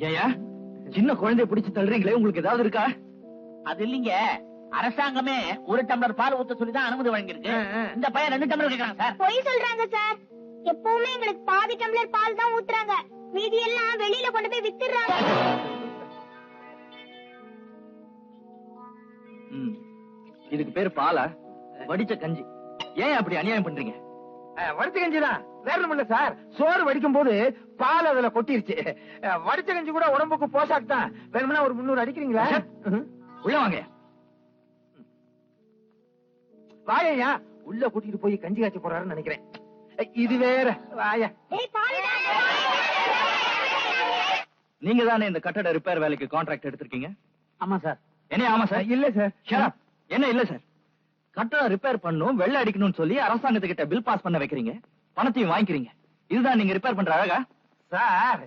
ஏயா, சின்ன குழந்தைய பிடிச்சு தள்ளுறீங்களே, உங்களுக்கு ஏதாவது இருக்கா? அது இல்லீங்க, அரசாங்கமே ஒரு டம்ளர் பால் ஊத்த சொல்லி தான் அனுமதி வழங்கியிருக்கு. இந்த பையன் 2 டம்ளர் கேட்கறான் சார். பொய் சொல்றாங்க சார், எப்பவுமே எங்களுக்கு பாதி டம்ளர் பால் தான் ஊத்துறாங்க, மீதி எல்லாம் வெளியில கொண்டு போய் வித்துறாங்க. இதுக்கு பேரு பாலா? வடிச்ச கஞ்சி. ஏன் அப்படி அநியாயம் பண்றீங்க? வடிச்ச கஞ்சி தான், வேற ஒண்ணும் இல்ல சார். சோறு வடிக்கும் போது பால் அதுல கொட்டிருச்சு. வடிச்ச கஞ்சி கூட உடம்புக்கு போஷாக்கு தான், வேணும்னா ஒரு 300 அடிக்கிறீங்களா? உள்ள வாங்க. வாயா, உள்ள கூட்டிட்டு போய் கஞ்சி காய்ச்சி போறாருன்னு நினைக்கிறேன். இது வேற. வாயா. நீங்க தானே இந்த கட்டட ரிப்பேர் வேலைக்கு கான்ட்ராக்ட் எடுத்திருக்கீங்க? ஆமா சார். என்ன ஆமா சார்? இல்ல சார். Shut up. என்ன இல்ல சார்? கட்டடம் ரிப்பேர் பண்ணும், வெள்ள அடிக்கணும்னு சொல்லி அரசாங்கத்துக்கிட்ட பில் பாஸ் பண்ண வைக்கிறீங்க, பணத்தையும் வாங்கிக்கிறீங்க. இதுதான் நீங்க ரிப்பேர் பண்ற அழகா? சார்,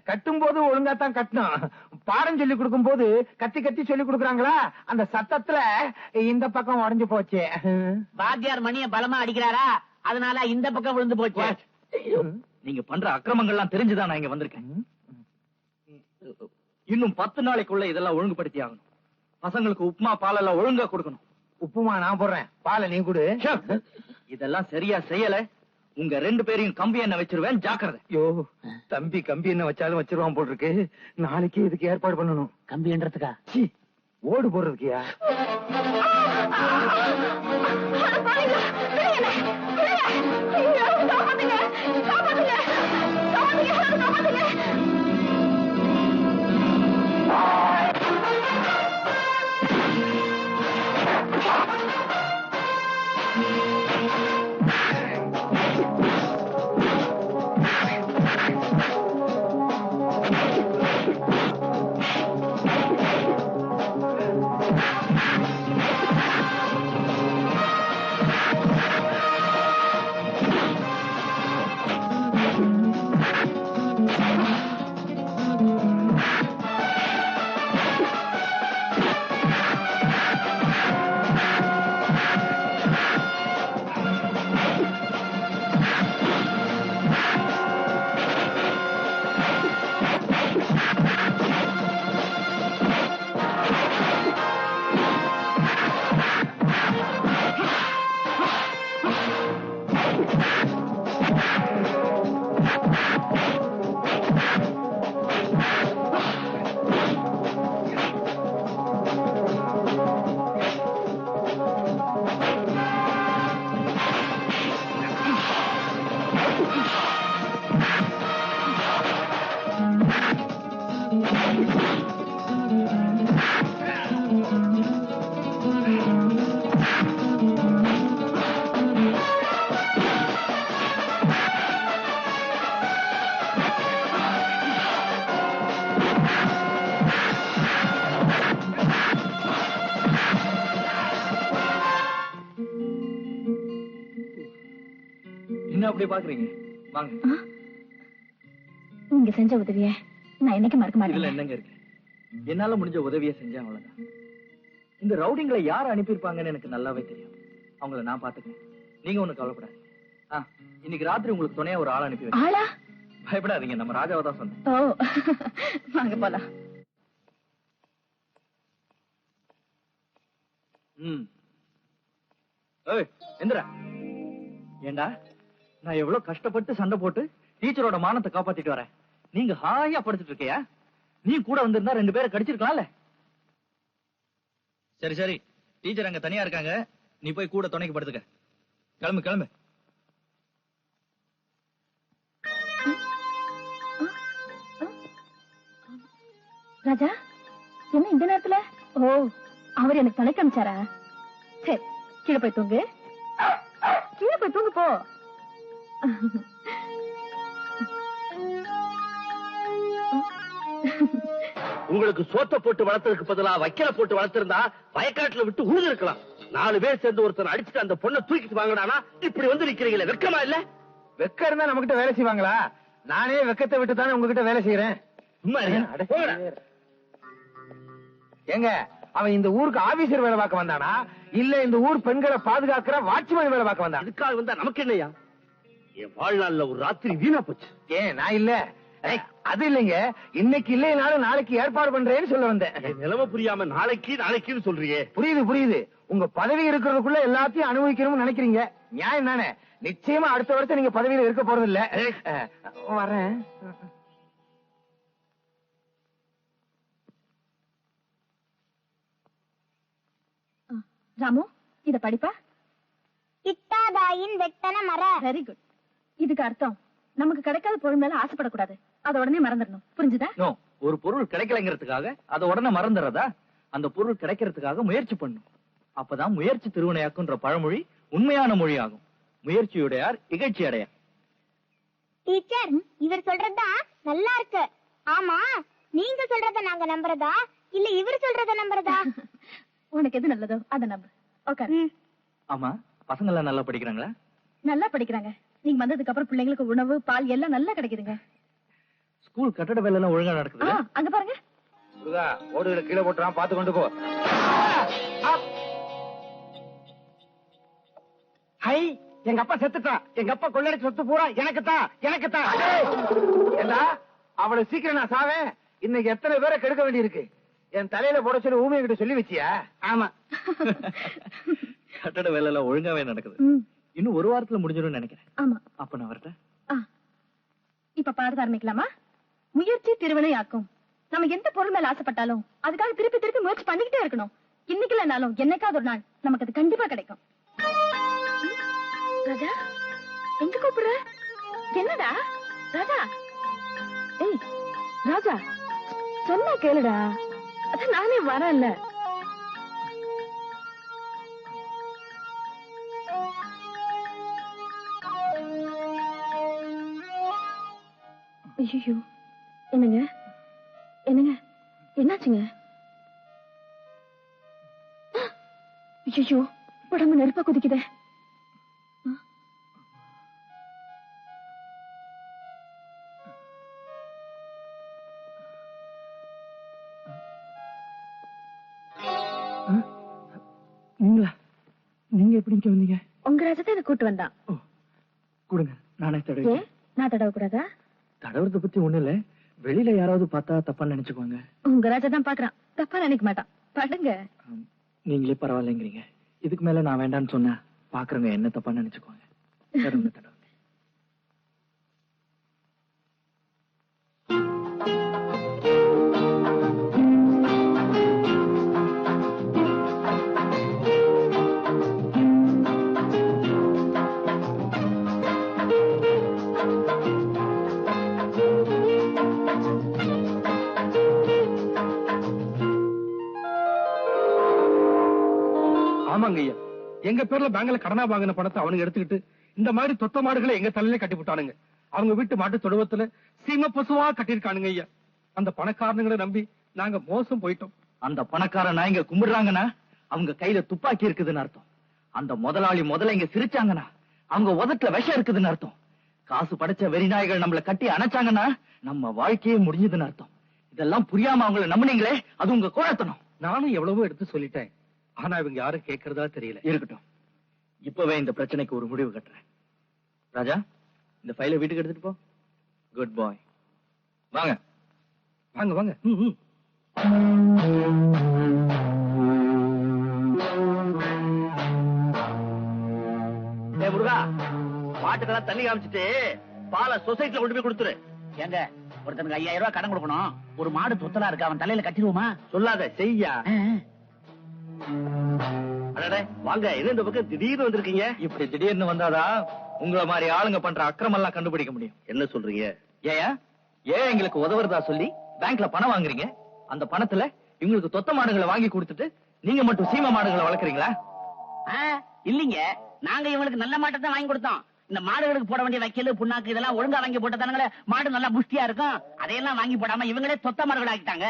கட்டும் போது ஒழுங்கா தான் கட்டணும். பாடம் சொல்லி கொடுக்கும் போது கத்தி கத்தி சொல்லி கொடுக்குறாங்களா, அந்த சத்தத்துல இந்த பக்கம் உடைஞ்சு போச்சு. வாத்தியார் மணிய பலமா அடிக்கிறாரா, அதனால இந்த பக்கம் விழுந்து போச்சு. நீங்க பண்ற அக்கிரமங்கள்லாம் தெரிஞ்சுதான் நான் இங்க வந்திருக்கேன். இன்னும் 10 நாளைக்குள்ள இதெல்லாம் ஒழுங்குபடுத்தி ஆகணும். பசங்களுக்கு உப்புமா பாலெல்லாம் ஒழுங்கா கொடுக்கணும். உப்புமா நான் போடுறேன், பாலை நீ கொடு. இதெல்லாம் சரியா செய்யல, உங்க 2 பேரையும் கம்பி எண்ணெய் வச்சிருவேன், ஜாக்கிரதை. ஐயோ, தம்பி கம்பி என்ன வச்சாலும் வச்சிருவான் போல் இருக்கு. நாளைக்கு இதுக்கு ஏற்பாடு பண்ணணும். கம்பி என்றதுக்கா? சீ, ஓடு போடுறதுக்கியா? என்ன அப்படி பாக்குறீங்க? வாங்க. நீங்க செஞ்ச உதவிய நான் என்னைக்கு மறக்க இதுல மாட்டேன். என்னங்க இருக்கு? என்னால முடிஞ்ச உதவியை செஞ்சேன், அவ்வளவுதான். இந்த ரவுடிங்களை யார் அனுப்பியிருப்பாங்கன்னு எனக்கு நல்லாவே தெரியும். அவங்கள நான் பாத்துக்கிறேன். நீங்க ஒண்ணு கவலைப்படாது. இன்னைக்கு ராத்திரி உங்களுக்கு துணையா ஒரு ஆள் அனுப்பி வைக்கிறேன். ஆளா? பயப்படாதீங்க, நம்ம ராஜாவை தான் சொன்னேன். ஓ, வாங்க போலாம். ஏய், எந்திரா. ஏண்டா, நான் எவ்வளவு கஷ்டப்பட்டு சண்டை போட்டு டீச்சரோட மானத்தை காப்பாத்திட்டு வரேன். நீங்க ஹாயா படுத்துட்டு இருக்கியா? நீ கூட வந்திருந்தா 2 பேரை கடிச்சிருக்கலாம்ல. சரி சரி, டீச்சர் அங்க தனியா இருக்காங்க, நீ போய் கூட துணைக்கு படுத்துக்க. கிளம்பு கிளம்பு. ராஜா, என்ன இந்த நேரத்துல? ஓ, அவர் எனக்கு தொலைக்க அமிச்சாரா? சரி, கீழே போய் தூங்கு. கீழே போய் தூங்கு போ. உங்களுக்கு சோத்த போட்டு வளர்த்ததுக்கு பதிலா வைக்கல போட்டு வளர்த்திருந்தா வயக்காட்டுல விட்டு உழுது இருக்கலாம். 4 பேர் சேர்ந்து ஒருத்தர் அடிச்சுட்டு அந்த பொண்ணை தூக்கிட்டு வாங்கினானா இப்படி வந்து நிக்கிறீங்களே, வெக்கமா இல்ல? வெக்க இருந்தா நம்ம கிட்ட வேலை செய்வாங்களா? நானே வெக்கத்தை விட்டு தானே உங்ககிட்ட வேலை செய்யறேன். சும்மா இருங்க. போங்கடா. ஏங்க, அவன் இந்த ஊருக்கு ஆபீசர் வேலை பார்க்க வந்தானா இல்ல இந்த ஊர் பெண்களை பாதுகாக்கிற வாட்ச்மேன் வேலை பார்க்க வந்தான்? இதுக்காக வந்தா நமக்கு என்னையா? என் வாழ்நாள்ல ஒரு ராத்திரி வீணா போச்சு. ஏன் நான் இல்ல? அது இல்லைங்க, இன்னைக்கு இல்லைனாலும் நாளைக்கு ஏற்பாடு பண்றேன்னு சொல்ல வந்தேன். என் நிலைமை புரியாம நாளைக்குன்னு சொல்றியே. புரியுது புரியுது. உங்க பதவி இருக்கிறதுக்குள்ள எல்லாத்தையும் அனுபவிக்கணும்னு நினைக்கிறீங்க. நியாயம் தானே? நிச்சயமா அடுத்த வருஷம் நீங்க பதவியில இருக்க போறது இல்ல. வரேன். ராமு, இத படிப்பா. கிட்டாதாயின் வெட்டன மர. Very good. இதுக்கு அர்த்தம் நமக்கு கிடைக்காத பொருள் மேல ஆசைப்படக்கூடாது, அத உடனே மறந்துடணும். புரிஞ்சுதா? நோ, ஒரு பொருள் கிடைக்கலங்கிறதுக்காக அதை உடனே மறந்துடுறதா? அந்த பொருள் கிடைக்கிறதுக்காக முயற்சி பண்ணும். அப்பதான் முயற்சி திருவினையாக்குன்ற பழமொழி உண்மையான மொழி ஆகும். முயற்சியுடையார் இகழ்ச்சி அடையார். டீச்சர், இவர் சொல்றதுதான் நல்லா இருக்கு. ஆமா, நீங்க சொல்றத நாங்க நம்புறதா இல்ல இவர் சொல்றத நம்புறதா? உனக்கு எது நல்லதோ அத நம்பு. ஓகே. ஆமா, பசங்க எல்லாம் நல்லா படிக்கிறாங்களா? நல்லா படிக்கிறாங்க. நீங்க வந்ததுக்கு அப்புறம் பிள்ளைங்களுக்கு உணவு பால் எல்லாம் நல்லா கிடைக்குதுங்க. ஸ்கூல் கட்டட வேலை எல்லாம் ஒழுங்கா நடக்குது. அங்க பாருங்க. முருகா, ஓடுகளை கீழே போட்டுறான், பாத்து கொண்டு போ. ஹை, எங்க அப்பா செத்துட்டான். எங்க அப்பா கொள்ளடிச்ச சொத்து பூரா எனக்கு தான். ஏண்டா, அவ்வளவு சீக்கிரம் நான் சாவேன்? இன்னைக்கு எத்தனை பேரை கெடுக்க வேண்டி இருக்கு. என் தலையில போட சொல்லி ஊமைய கிட்ட சொல்லி வச்சியா? ஆமா. கட்டட வேலை எல்லாம் ஒழுங்காவே நடக்குது. இன்னும் ஒரு வாரத்துல முடிஞ்சிடும் நினைக்கிறேன். ஆமா. அப்ப நான் வரட்டேன். இப்ப பாடத்த ஆரம்பிக்கலாமா? முயற்சி திருவினையாக்கும். நம்ம எந்த பொருள் மேல ஆசைப்பட்டாலும் அதுக்காக திருப்பி திருப்பி முயற்சி பண்ணிக்கிட்டே இருக்கணும். இன்னைக்கு இல்லைனாலும் என்னைக்காவது ஒரு நாள் நமக்கு அது கண்டிப்பா கிடைக்கும். ராஜா, எங்க கூப்பிடுற? என்னடா ராஜா? ஏய் ராஜா, சொன்னா கேளுடா. அதான் நானே வரேன்ல. ஐயோ, என்னங்க என்னங்க என்னாச்சுங்க? ஐயோ, உடம்பு நெருப்பா குதிக்குதே. நீங்க எப்படி வந்தீங்க? உங்க ராஜா தான் கூட்டு வந்தான். கொடுங்க, நானே தடவை. ஏன் நான் தடவ கூடாதா? தடவுறத பத்தி ஒண்ணு இல்ல, வெளியில யாராவது பார்த்தா தப்பா நினைச்சுக்குவாங்க. உங்க ராஜா தான் பாக்குறான், தப்பா நினைக்க மாட்டான். படுங்க. நீங்களே பரவாயில்லைங்கிறீங்க. இதுக்கு மேல நான் வேண்டான்னு சொன்னா பாக்குறவங்க என்ன தப்பா நினைச்சுக்குவாங்க. ஆமாங்க ஐயா, எங்க பேர்ல பேங்க்ல கடனா வாங்கின பணத்தை அவனுங்க எடுத்துக்கிட்டு இந்த மாதிரி தொத்த மாடுகளை எங்க தலையில கட்டி விட்டானுங்க. அவங்க வீட்டு மாட்டு தொழுவத்துல சீம பசுவா கட்டிருக்கானுங்க ஐயா. அந்த பணக்காரனுங்களை நம்பி நாங்க மோசம் போயிட்டோம். அந்த பணக்காரன் இங்க கும்பிடுறாங்கன்னா அவங்க கையில துப்பாக்கி இருக்குதுன்னு அர்த்தம். அந்த முதலாளி முதல்ல இங்க சிரிச்சாங்கன்னா அவங்க உதட்டுல விஷம் இருக்குதுன்னு அர்த்தம். காசு படைச்ச வெறிநாய்கள் நம்மள கட்டி அணைச்சாங்கன்னா நம்ம வாழ்க்கையே முடிஞ்சதுன்னு அர்த்தம். இதெல்லாம் புரியாம அவங்கள நம்பினீங்களே, அது உங்க கோழத்தனம். நானும் எவ்வளவோ எடுத்து சொல்லிட்டேன், ஆனா இவங்க யாரும் கேட்கறதா தெரியல. இருக்கட்டும், இப்பவே இந்த பிரச்சனைக்கு ஒரு முடிவு கட்டுறேன். ராஜா, இந்த ஃபைலை வீட்டுக்கு எடுத்துட்டு போ. குட் பாய். வாங்க வாங்க வாங்க. முருகா, மாட்டுக்கெல்லாம் தண்ணி காமிச்சிட்டு பாலை சொசைட்டில கொண்டு போய் கொடுத்துரு. ஏங்க, ஒருத்தனுக்கு 5000 ரூபாய் கடன் கொடுக்கணும். ஒரு மாடு தொத்தலா இருக்கு, அவன் தலையில கட்டிடுவோமா? சொல்லாத, செய்யா. அடடே, வாங்க. என்ன இந்த பக்கம் திடீர்னு வந்திருக்கீங்க? இப்படி திடீர்னு வந்தாதான் உங்களை மாதிரி ஆளுங்க பண்ற அக்கிரமம் எல்லாம் கண்டுபிடிக்க முடியும். என்ன சொல்றீங்க? ஏன் எங்களுக்கு உதவுறதா சொல்லி பேங்க்ல பணம் வாங்குறீங்க? அந்த பணத்துல இவங்களுக்கு தொத்த மாடுகளை வாங்கி கொடுத்துட்டு நீங்க மட்டும் சீம மாடுகளை வளர்க்குறீங்களா? இல்லீங்க, நாங்க இவங்களுக்கு நல்ல மாட்டை தான் வாங்கி கொடுத்தோம். இந்த மாடுகளுக்கு போட வேண்டிய வைக்கல் புண்ணாக்கு இதெல்லாம் ஒழுங்கா வாங்கி போட்டதானுங்களே மாடு நல்லா புஷ்டியா இருக்கும். அதையெல்லாம் வாங்கி போடாம இவங்களே தொத்த மாடுகள் ஆக்கிட்டாங்க.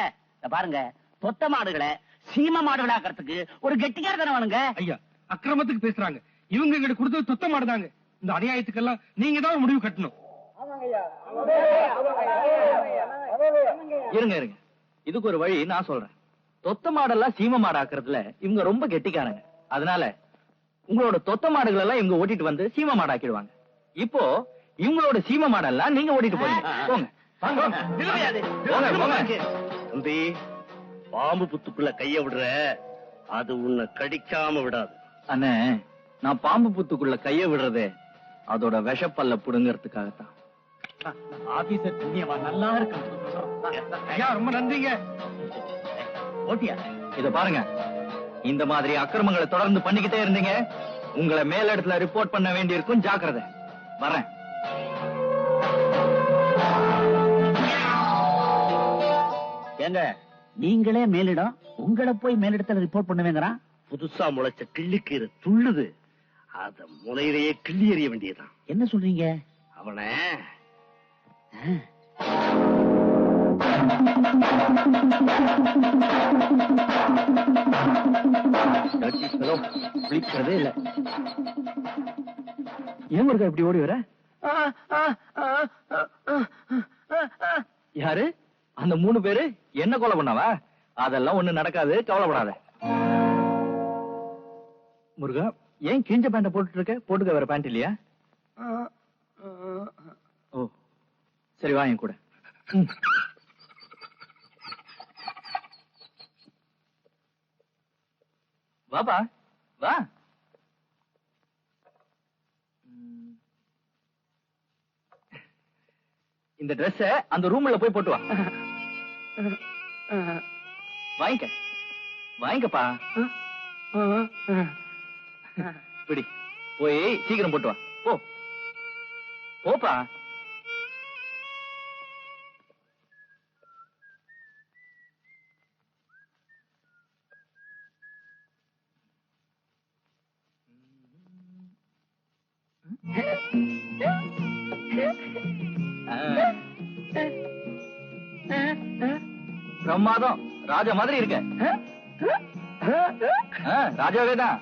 பாருங்க, தொத்த மாடுகளை சீம மாடுகள் ஆக்கிறதுக்கு ஒரு கெட்டிக்காரத்தனம் வேணுங்க. ஐயா, அக்கிரமத்துக்கு பேசுறாங்க. இவங்க எங்களுக்கு கொடுத்தது தொத்த மாடுதாங்க. இந்த அநியாயத்துக்கெல்லாம் நீங்க தான் முடிவு கட்டணும். இருங்க இருங்க, இதுக்கு ஒரு வழி நான் சொல்றேன். தொத்த மாடெல்லாம் சீம மாடு ஆக்குறதுல இவங்க ரொம்ப கெட்டிக்காரங்க. அதனால உங்களோட தொத்த மாடுகள் எல்லாம் இவங்க ஓட்டிட்டு வந்து சீம மாடு ஆக்கிடுவாங்க. இப்போ இவங்களோட சீம மாடெல்லாம் நீங்க ஓட்டிட்டு போறீங்க. போங்க தம்பி, பாம்பு புத்துக்குள்ள கைய விடுற, அது உன்னை கடிக்காம விடாது. அண்ணே, நான் பாம்பு புத்துக்குள்ள கைய விடுறதே அதோட விஷப்பல்ல புடுங்கறதுக்காகத்தான். ஆபீசர் புண்ணியமா நல்லா இருக்கு. ஐயா, ரொம்ப நன்றிங்க. ஓட்டியா? இத பாருங்க, இந்த மாதிரி அக்கிரமங்களை தொடர்ந்து பண்ணிக்கிட்டே இருந்தீங்க, உங்களை மேலிடத்துல ரிப்போர்ட் பண்ண வேண்டியிருக்கும். ஜாக்கிரதை. வரேன். ஏங்க, நீங்களே மேலிடம், உங்களை போய் மேலிடத்துல ரிப்போர்ட் பண்ணுவேங்கிறான். புதுசா முளைச்ச கிள்ளிக்கீரை துள்ளுது, அத முனையிலேயே கிள்ளி எறிய வேண்டியதான். என்ன சொல்றீங்க? அவனை விழிக்கிறதே இல்ல. ஏன் இருக்கா இப்படி ஓடி வர? யாரு அந்த 3 பேரு? என்ன கொலை பண்ணாவா? அதெல்லாம் ஒண்ணு நடக்காது, கவலைப்படாத. முருகா, ஏன் கிழிஞ்ச பேண்ட போட்டுட்டு இருக்க? போட்டுக்க வேற பேண்ட் இல்லையா? ஓ சரி, வா என் கூட. வாப்பா வா. இந்த டிரெஸ் அந்த ரூம்ல போய் போட்டு வா. வாங்கிக்க வாங்கிக்கப்பா. பிடி, போய் சீக்கிரம் போட்டு வா. போ போப்பா. பிரமாதம், ராஜா மாதிரி இருக்க. ராஜாவே தான்,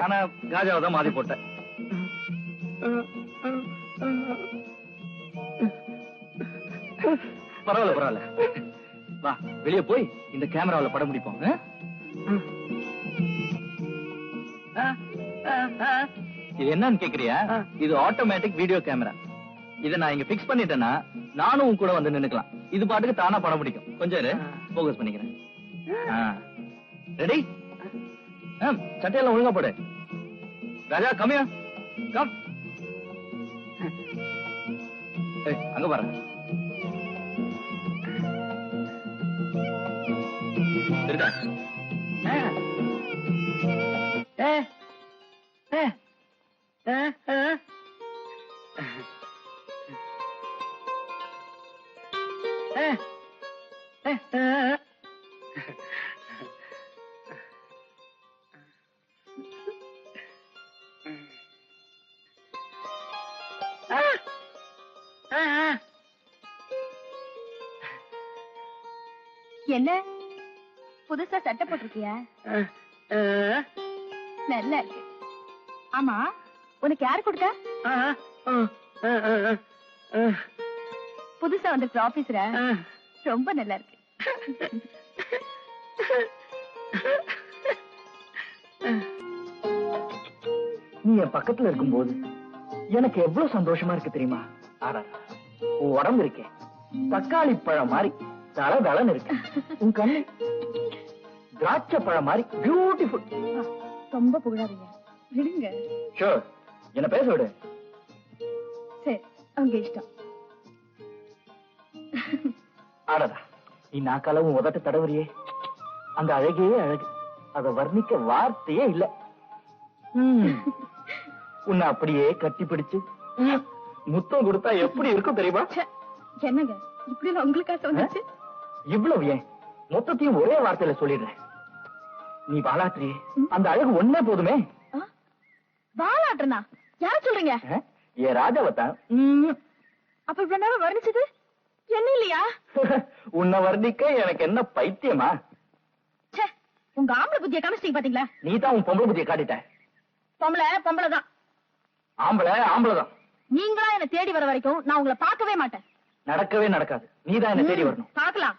ஆனா ராஜாவை தான் மாறி போட்ட. பரவாயில்ல பரவாயில்ல, வா வெளியே போய் இந்த கேமராவில் படம் பிடிப்போம். இது என்னன்னு கேக்குறியா? இது ஆட்டோமேட்டிக் வீடியோ கேமரா. இதை நான் இங்க பிக்ஸ் பண்ணிட்டேன்னா நானும் உன் கூட வந்து நின்னுக்கலாம். இது பாட்டுக்கு தானா படம் பிடிக்கும். கொஞ்சம் போக்கஸ் பண்ணிக்கிறேன். ரெடி? சட்டையெல்லாம் ஒழுங்கா போடு. ராஜா, கம்மியா கம். அங்க பாரு. இருக்கா? என்ன புதுசா சட்டை போட்டிருக்கியா? நல்லா இருக்கு. ஆமா, உனக்கு யாரு கொடுத்தா? புதுசா வந்திருக்கிற ஆபீசரா? ரொம்ப நல்லா இருக்கு. நீ என் பக்கத்துல இருக்கும்போது எனக்கு எவ்வளவு சந்தோஷமா இருக்கு தெரியுமா? ஆனா உன் உடம்பு இருக்கே தக்காளி பழம் மாதிரி தளதளன்னு இருக்கு. உன் கண்ணு திராட்சை பழம் மாதிரி பியூட்டிஃபுல். ரொம்ப புகழாதீங்க, விடுங்க. ஷூர், என்ன பேச விடு. சரி, அவங்க இஷ்டம். ஆடதா, நீ நாக்காலவும் உதட்ட தடவறியே, அந்த அழகே அழகு, அதை வர்ணிக்க வார்த்தையே இல்ல. உன்னை அப்படியே கட்டி பிடிச்சு முத்தம் கொடுத்தா எப்படி இருக்கும் தெரியுமா? என்னங்க இப்படி உங்களுக்கு வந்துச்சு? இவ்வளவு ஏன், மொத்தத்தையும் ஒரே வார்த்தையில சொல்லிடுறேன். நீ பாலாற்றியே, அந்த அழகு ஒன்னே போதுமே. பாலாட்டனா? யார் சொல்றீங்க? ஏ ராஜாவத்தான். அப்ப இவ்வளவு நேரம் வர்ணிச்சது என்ன இல்லையா? உன்னை வர்ணிக்க எனக்கு என்ன பைத்தியமா? உங்க ஆம்பளை புத்திய காமிச்சிட்டீங்க பாத்தீங்களா? நீ தான் உன் பொம்பளை புத்திய காட்டிட்ட. பொம்பளை தான். ஆம்பளை தான். நீங்களா என்ன தேடி வர வரைக்கும் நான் உங்களை பார்க்கவே மாட்டேன். நடக்கவே நடக்காது. நீ தான் என்ன தேடி வரணும். பார்க்கலாம்.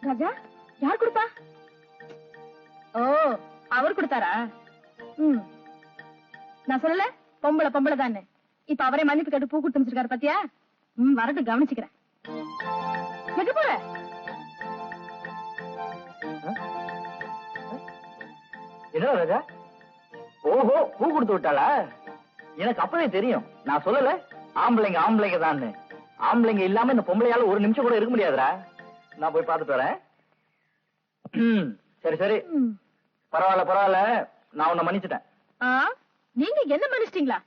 ராஜா, யார் கொடுத்தா? ஓ, அவர் கொடுத்தாரா? நான் சொல்லல பொம்பளை தானே. இப்ப அவரே மன்னிப்பு கேட்டு பூ கொடுத்து வச்சிருக்காரு பாத்தியா? வரட்டும், கவனிச்சுக்கிறேன். எங்க போற? என்ன ராஜா? ஓஹோ, பூ கொடுத்து விட்டாளா? எனக்கு அப்பவே தெரியும். நான் சொல்லல ஆம்பளைங்க தான். ஆம்பளைங்க இல்லாம இந்த பொம்பளையால ஒரு நிமிஷம் கூட இருக்க முடியாதுடா. நான் போய் பார்த்துட்டு வரேன். சரி, பரவாயில்ல, நான் உன்னை மன்னிச்சுட்டேன். நீங்க என்ன மன்னிச்சிட்டீங்களா?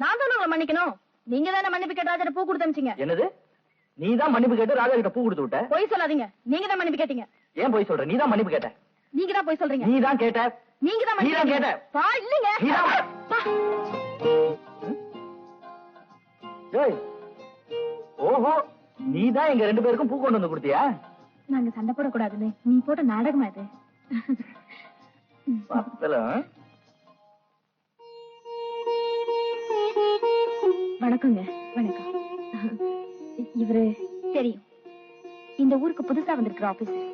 நான் தானே உங்களை மன்னிக்கணும். நீங்க தானே மன்னிப்பு கேட்டு ராஜா பூ கொடுத்து அனுப்பிச்சீங்க. என்னது? நீ தான் மன்னிப்பு கேட்டு ராஜா கிட்ட பூ கொடுத்து விட்ட? பொய் சொல்லாதீங்க, நீங்க தான் மன்னிப்பு கேட்டீங்க. ஏன் பொய் சொல்ற? நீ தான் மன்னிப்பு கேட்ட. நீங்க தான் பொய் சொல்றீங்க. நீ தான் கேட்ட. நீங்க தான் மன்னிப்பு கேட்ட. இல்லைங்க. ஓஹோ, நீ தான் எங்க 2 பேருக்கும் பூ கொண்டு வந்து கொடுத்தியா? நாங்க சண்டை போடக்கூடாதுன்னு நீ போட்ட நாடகமா இது? வணக்கங்க. வணக்கம். இவரு தெரியும், இந்த ஊருக்கு புதுசா வந்திருக்கிற ஆபீசர்.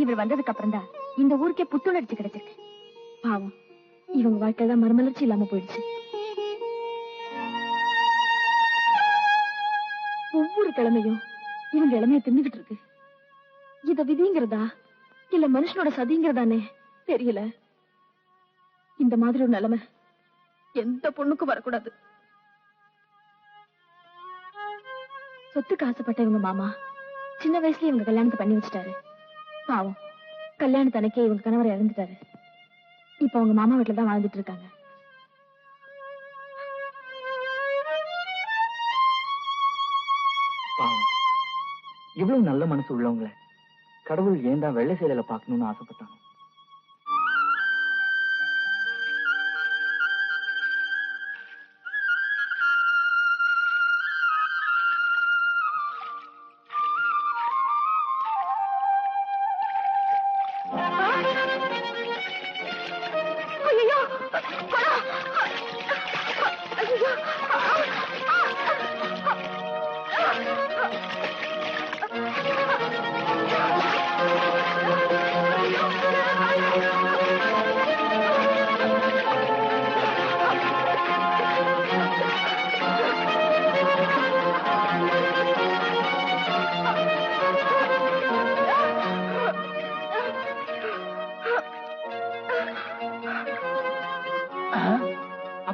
இவர் வந்ததுக்கு அப்புறம் தான் இந்த ஊருக்கே புத்துணர்ச்சி கிடைச்சிருக்கு. பாவம், இவங்க வாழ்க்கையில மறுமலர்ச்சி இல்லாம போயிடுச்சு. ஒவ்வொரு கிழமையும் இவங்க இளமைய தின்னுகிட்டு இருக்கு. இத விதிங்கிறதா இல்ல மனுஷனோட சதிங்கிறதானே தெரியல. இந்த மாதிரி ஒரு நிலைமை எந்த பொண்ணுக்கும் வரக்கூடாது. சொத்துக்கு ஆசைப்பட்ட இவங்க மாமா சின்ன வயசுல இவங்க கல்யாணத்தை பண்ணி வச்சுட்டாரு. பாவம், கல்யாணத்தனைக்கே இவங்க கணவர் இறந்துட்டாரு. இப்ப அவங்க மாமா வீட்டுல தான் வாழ்ந்துட்டு இருக்காங்க. பாவம், இவ்வளவு நல்ல மனசு உள்ளவங்கள கடவுள் ஏன் தான் வெள்ளை சேலையில பாக்கணும்னு ஆசைப்பட்டாங்க. ஐயோ,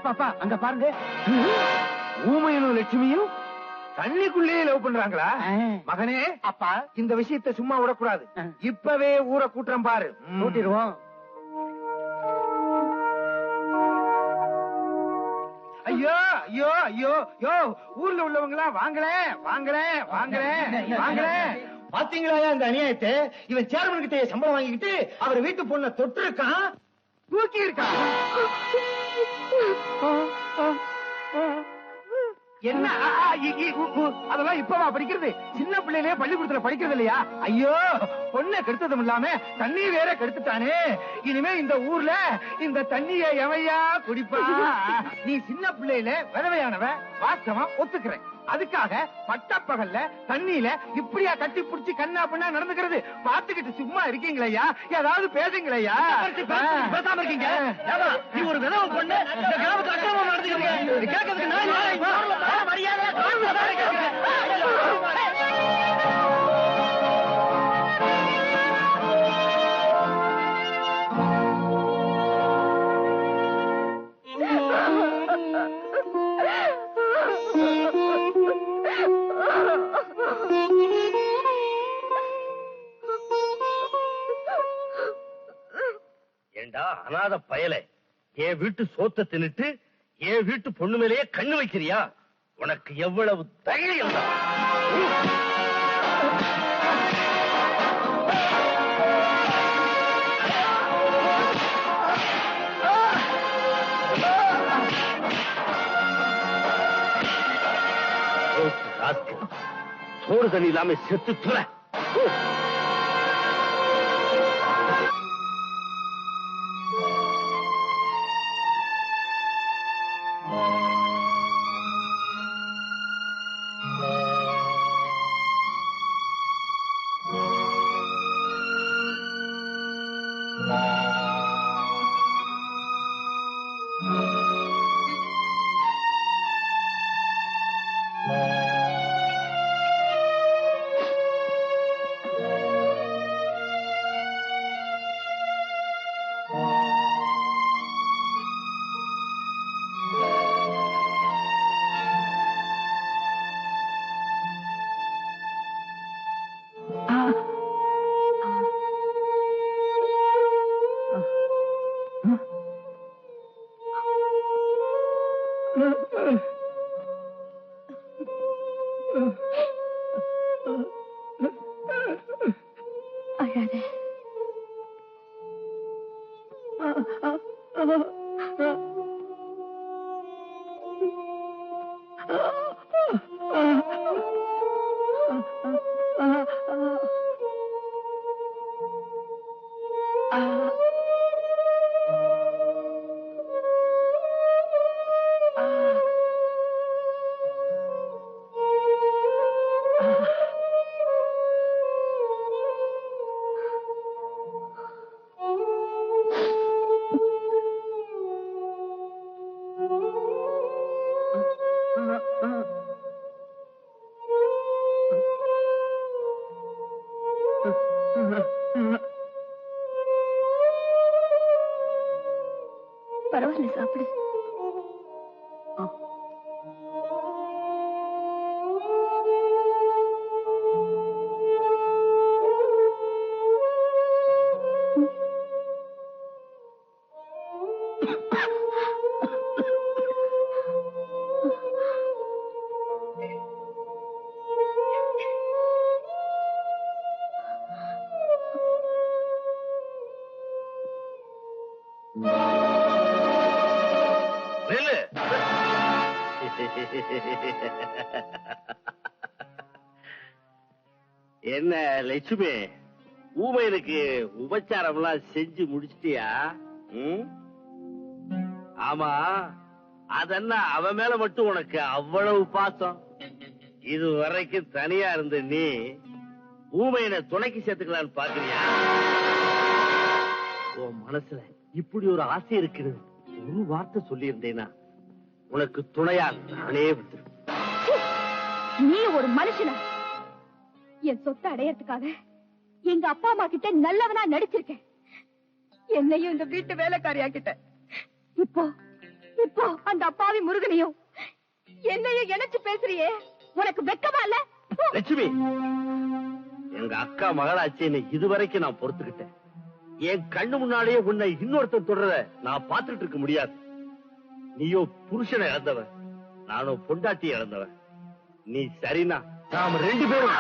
அப்பா அப்பா அங்க பாருங்க, ஊமையனும் லட்சுமியும் தண்ணிக்குள்ளேயே லவ் பண்றாங்களா? மகனே, அப்பா இந்த விஷயத்தை சும்மா விடக்கூடாது. இப்பவே ஊரை கூட்டுறோம் பாரு. கூட்டிடுவோம். ஐயோ ஐயோ ஐயோ யோ, ஊர்ல உள்ளவங்களா வாங்களே வாங்களே வாங்களே வாங்களே. பாத்தீங்களா இந்த அநியாயத்தை? இவன் சேர்மன் கிட்ட சம்பளம் வாங்கிக்கிட்டு அவர் வீட்டு பொண்ணை தொட்டு இருக்கான், தூக்கி இருக்கான். என்ன அதெல்லாம் இப்பவா படிக்கிறது? சின்ன பிள்ளையிலே பள்ளிக்கூடத்துல படிக்கிறது இல்லையா? ஐயோ, பொண்ணை கெடுத்ததும் இல்லாம தண்ணி வேற கெடுத்துட்டானே. இனிமே இந்த ஊர்ல இந்த தண்ணிய எவையா குடிப்பா? நீ சின்ன பிள்ளையில விதவையானவ, வாஸ்தவம் ஒத்துக்கிறேன். அதுக்காக பட்டப்பகல்ல தண்ணியில இப்படியா கட்டி புடிச்சு கண்ணா பண்ணா நடந்துக்கிறது? பாத்துக்கிட்டு சும்மா இருக்கீங்களா? ஏதாவது பேசுங்களா? பேசாம இருக்கீங்க. நீ ஒரு விதவை பொண்ணு, இந்த கிராமத்து அக்கிரமமா நடந்துக்கிறீங்க. கேட்கறதுக்கு நான் மரியாதை ஏண்டா அநாத பயலே, என் வீட்டு சோத்த தின்னுட்டு என் வீட்டு பொண்ணு மேலேயே கண்ணு வைக்கிறியா? உனக்கு எவ்வளவு தைரியம் தான்? சோறு தண்ணி இல்லாம செத்து துளை. அழாத. பரவாயில்ல, சாப்பிடு. என்ன லட்சுமி, ஊமையனுக்கு உபச்சாரம் எல்லாம் செஞ்சு முடிச்சிட்டியா? ஆமா, அதென்ன அவன் மேல மட்டும் உனக்கு அவ்வளவு பாசம்? இது வரைக்கும் தனியா இருந்த நீ ஊமையனை துணைக்கு சேர்த்துக்கலான்னு பாக்குறியா? உன் மனசுல இப்படி ஒரு ஆசை இருக்குது. ஒரு வார்த்தை சொல்லி இருந்தேனா உனக்கு துணையா நானே விட்டு. நீ ஒரு மனுஷனா? என் சொத்தை அடையறதுக்காக எங்க அப்பா அம்மா கிட்ட நல்லவனா நடிச்சிருக்கேன். என்னையும் இந்த வீட்டு வேலைக்காரியாக்கிட்ட. இப்போ இப்போ அந்த அப்பாவி முருகனையும் என்னையும் இணைச்சு பேசுறியே, உனக்கு வெக்கமா இல்ல? லட்சுமி, எங்க அக்கா மகளாச்சின்னு இதுவரைக்கும் நான் பொறுத்துக்கிட்டேன். என் கண்ணு முன்னாலேயே உன்னை இன்னொருத்தன் தொடர நான் பார்த்துட்டு இருக்க முடியாது. நீயோ புருஷனை இழந்தவன், நானோ பொண்டாட்டி இழந்தவன். நீ சரினா நாம 2 பேரும்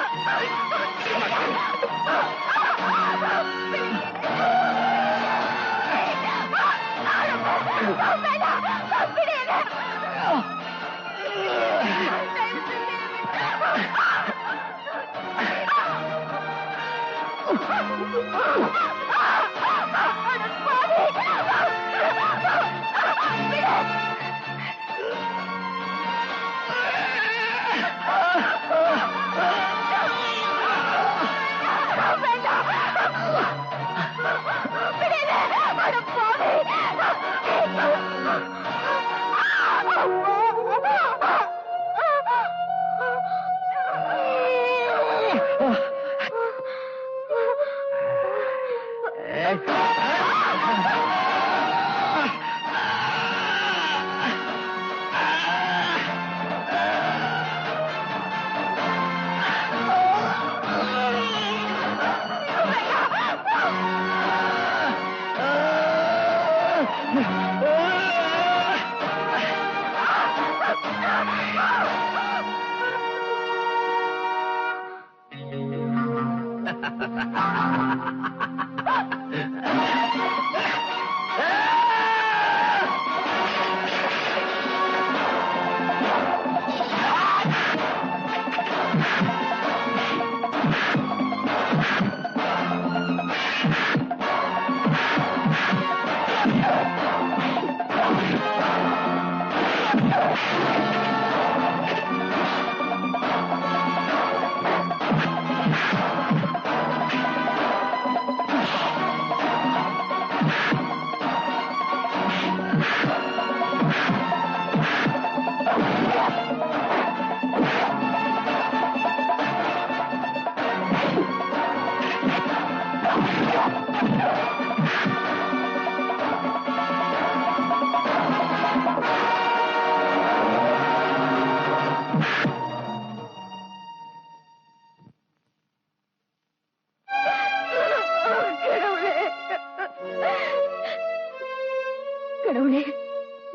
கடவுளே,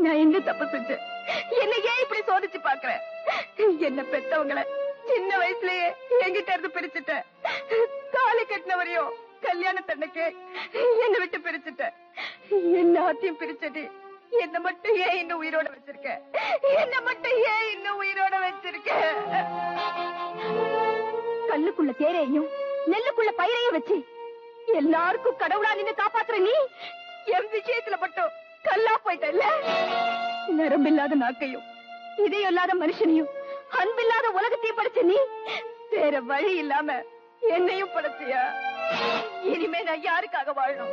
நான் என்ன தப்பு செஞ்சேன்? என்ன ஏன் இப்படி சோதிச்சு பாக்குறேன்? என்ன பெத்தவங்கள சின்ன வயசுலயே என்கிட்ட இருந்து பிரிச்சுட்ட. தாலி கட்டினவரையும் கல்யாணத்தன்னைக்கு என்ன விட்டு பிரிச்சுட்ட. என்ன ஆத்தியம் பிரிச்சது. என்ன மட்டும் ஏன் இன்னும் உயிரோட வச்சிருக்க? என்ன மட்டும் ஏன் இன்னும் உயிரோட வச்சிருக்க? கல்லுக்குள்ள தேரையும் நெல்லுக்குள்ள பயிரையும் வச்சு எல்லாருக்கும் கடவுளா நின்னு காப்பாத்துற நீ என் விஷயத்துல மட்டும் கல்லா போயிட்ட இல்ல? நரம்பில்லாத நாக்கையும் இதயம் இல்லாத மனுஷனையும் அன்பில்லாத உலகத்தையும் படைச்ச நீ வேற வழி இல்லாம என்னையும் படைச்சியா? இனிமே நான் யாருக்காக வாழணும்?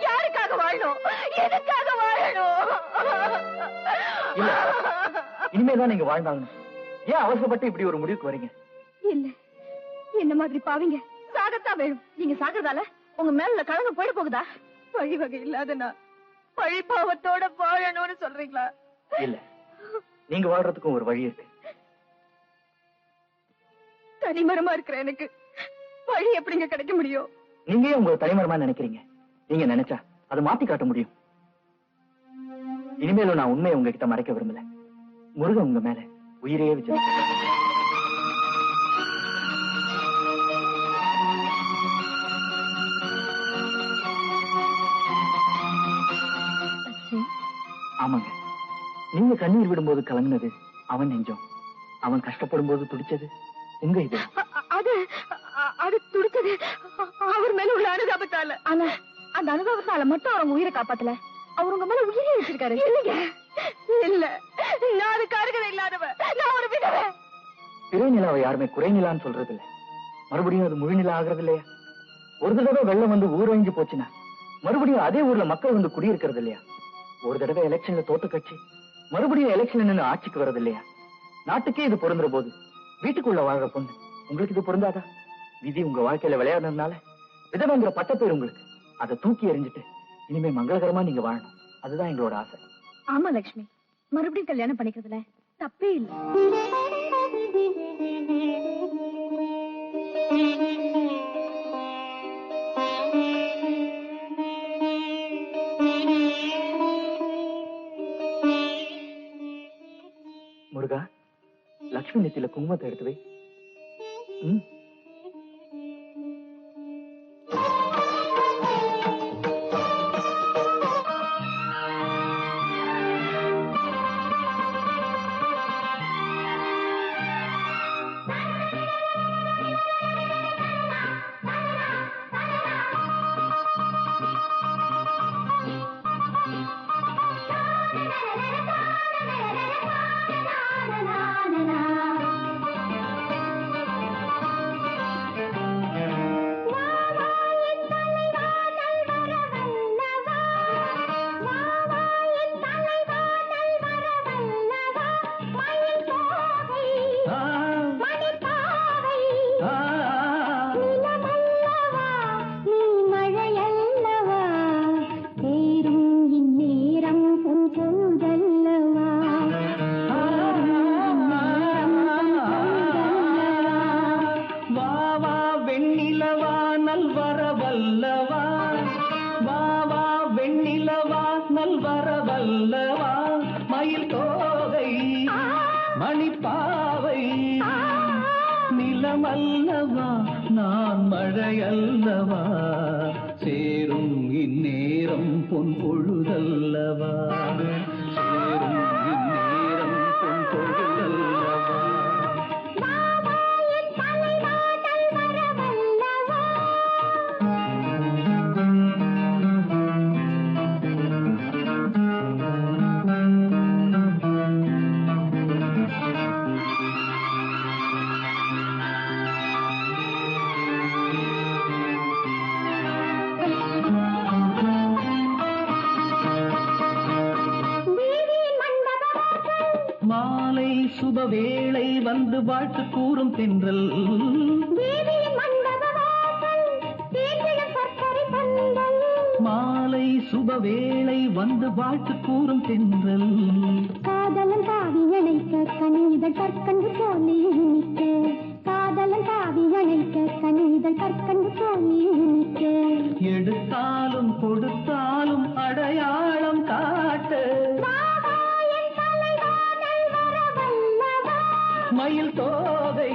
யாருக்காக வாழணும்? எதுக்காக வாழணும்? இனிமேதான் நீங்க வாழ்ந்தாங்க. ஏன் அவசரப்பட்டு இப்படி ஒரு முடிவுக்கு வரீங்க? இல்ல, என்ன மாதிரி பாவீங்க சாகத்தான் வேணும். நீங்க சாகிறதால உங்க மேல கலங்க போயிட போகுதா? வழி வகை இல்லாத நான் பழி பாவத்தோட வாழணும்னு சொல்றீங்களா? இல்ல, நீங்க வாழ்றதுக்கும் ஒரு வழி இருக்கு. தனிமரமா இருக்கிற எனக்கு வழி எப்படிங்க கிடைக்க முடியும்? நீங்க ஏன் உங்களை தனிமரமா நினைக்கிறீங்க? நீங்க நினைச்சா அதை மாத்தி காட்ட முடியும். இனிமேலும் நான் உண்மையை உங்ககிட்ட மறைக்க விரும்பல. முருகன் உங்க மேல உயிரையே வச்சு ஆமாங்க. நீங்க கண்ணீர் விடும்போது கலங்கினது அவன் நெஞ்சம். அவன் கஷ்டப்படும் போது துடிச்சது உங்க இது. அது துடிச்சது அவர் மேல உள்ள அனுதாபத்தால. ஆனா அந்த அனுதாபத்தால மட்டும் அவங்க உயிரை காப்பாத்தல. அவர் உங்க மேல உயிரை வச்சிருக்காரு. இல்லைங்க, இல்ல, நான் அதுக்கு அருகதை இல்லாதவ. நான் ஒரு விதவை. பிறை நிலாவை யாருமே குறை நிலான்னு சொல்றது இல்ல. மறுபடியும் அது முழு நிலா ஆகுறது இல்லையா? ஒரு தடவை வெள்ளம் வந்து ஊரழிஞ்சு போச்சுன்னா மறுபடியும் அதே ஊர்ல மக்கள் வந்து குடியிருக்கிறது இல்லையா? ஒரு தடவை எலெக்ஷன்ல தோத்த கட்சி மறுபடியும் எலெக்ஷன்ல நின்று ஆட்சிக்கு வர்றது இல்லையா? நாட்டுக்கே இது பொருந்துற போது வீட்டுக்குள்ள வாழ்ற பொண்ணு உங்களுக்கு இது பொருந்தாதா? விதி உங்க வாழ்க்கையில விளையாடுறதுனால விதவைங்கிற பட்டப்பேர் உங்களுக்கு. அதை தூக்கி எறிஞ்சிட்டு இனிமே மங்களகரமா நீங்க வாழணும். அதுதான் எங்களோட ஆசை. ஆமா லட்சுமி, மறுபடியும் கல்யாணம் பண்ணிக்கிறதுல தப்பே இல்லை. முருகா, லட்சுமி நெத்தியில குங்குமத்தை எடுத்து வை. மணிப்பாவை நிலமல்லவா நான் மழையல்லவா சேரும் இந்நேரம் பொன் பொழுதல்லவா சேரும் இந்நேரம் பொன் பொழுதல்லவா மாலை சுபவேளை வந்து வாழ்த்து கூறும் தென்றல் மாலை சுபவேளை வந்து வாழ்த்து கூறும் தென்றல் காதலன் பாவி அணைக்க கனிதழ் கற்கண்டு போலி இனிக்க காதலன் பாவி அணைக்க கனிதழ் கற்கண்டு போலி இனிக்க எடுத்தாலும் கொடுத்தாலும் அடையாளம் காட்டு மயில் தோகை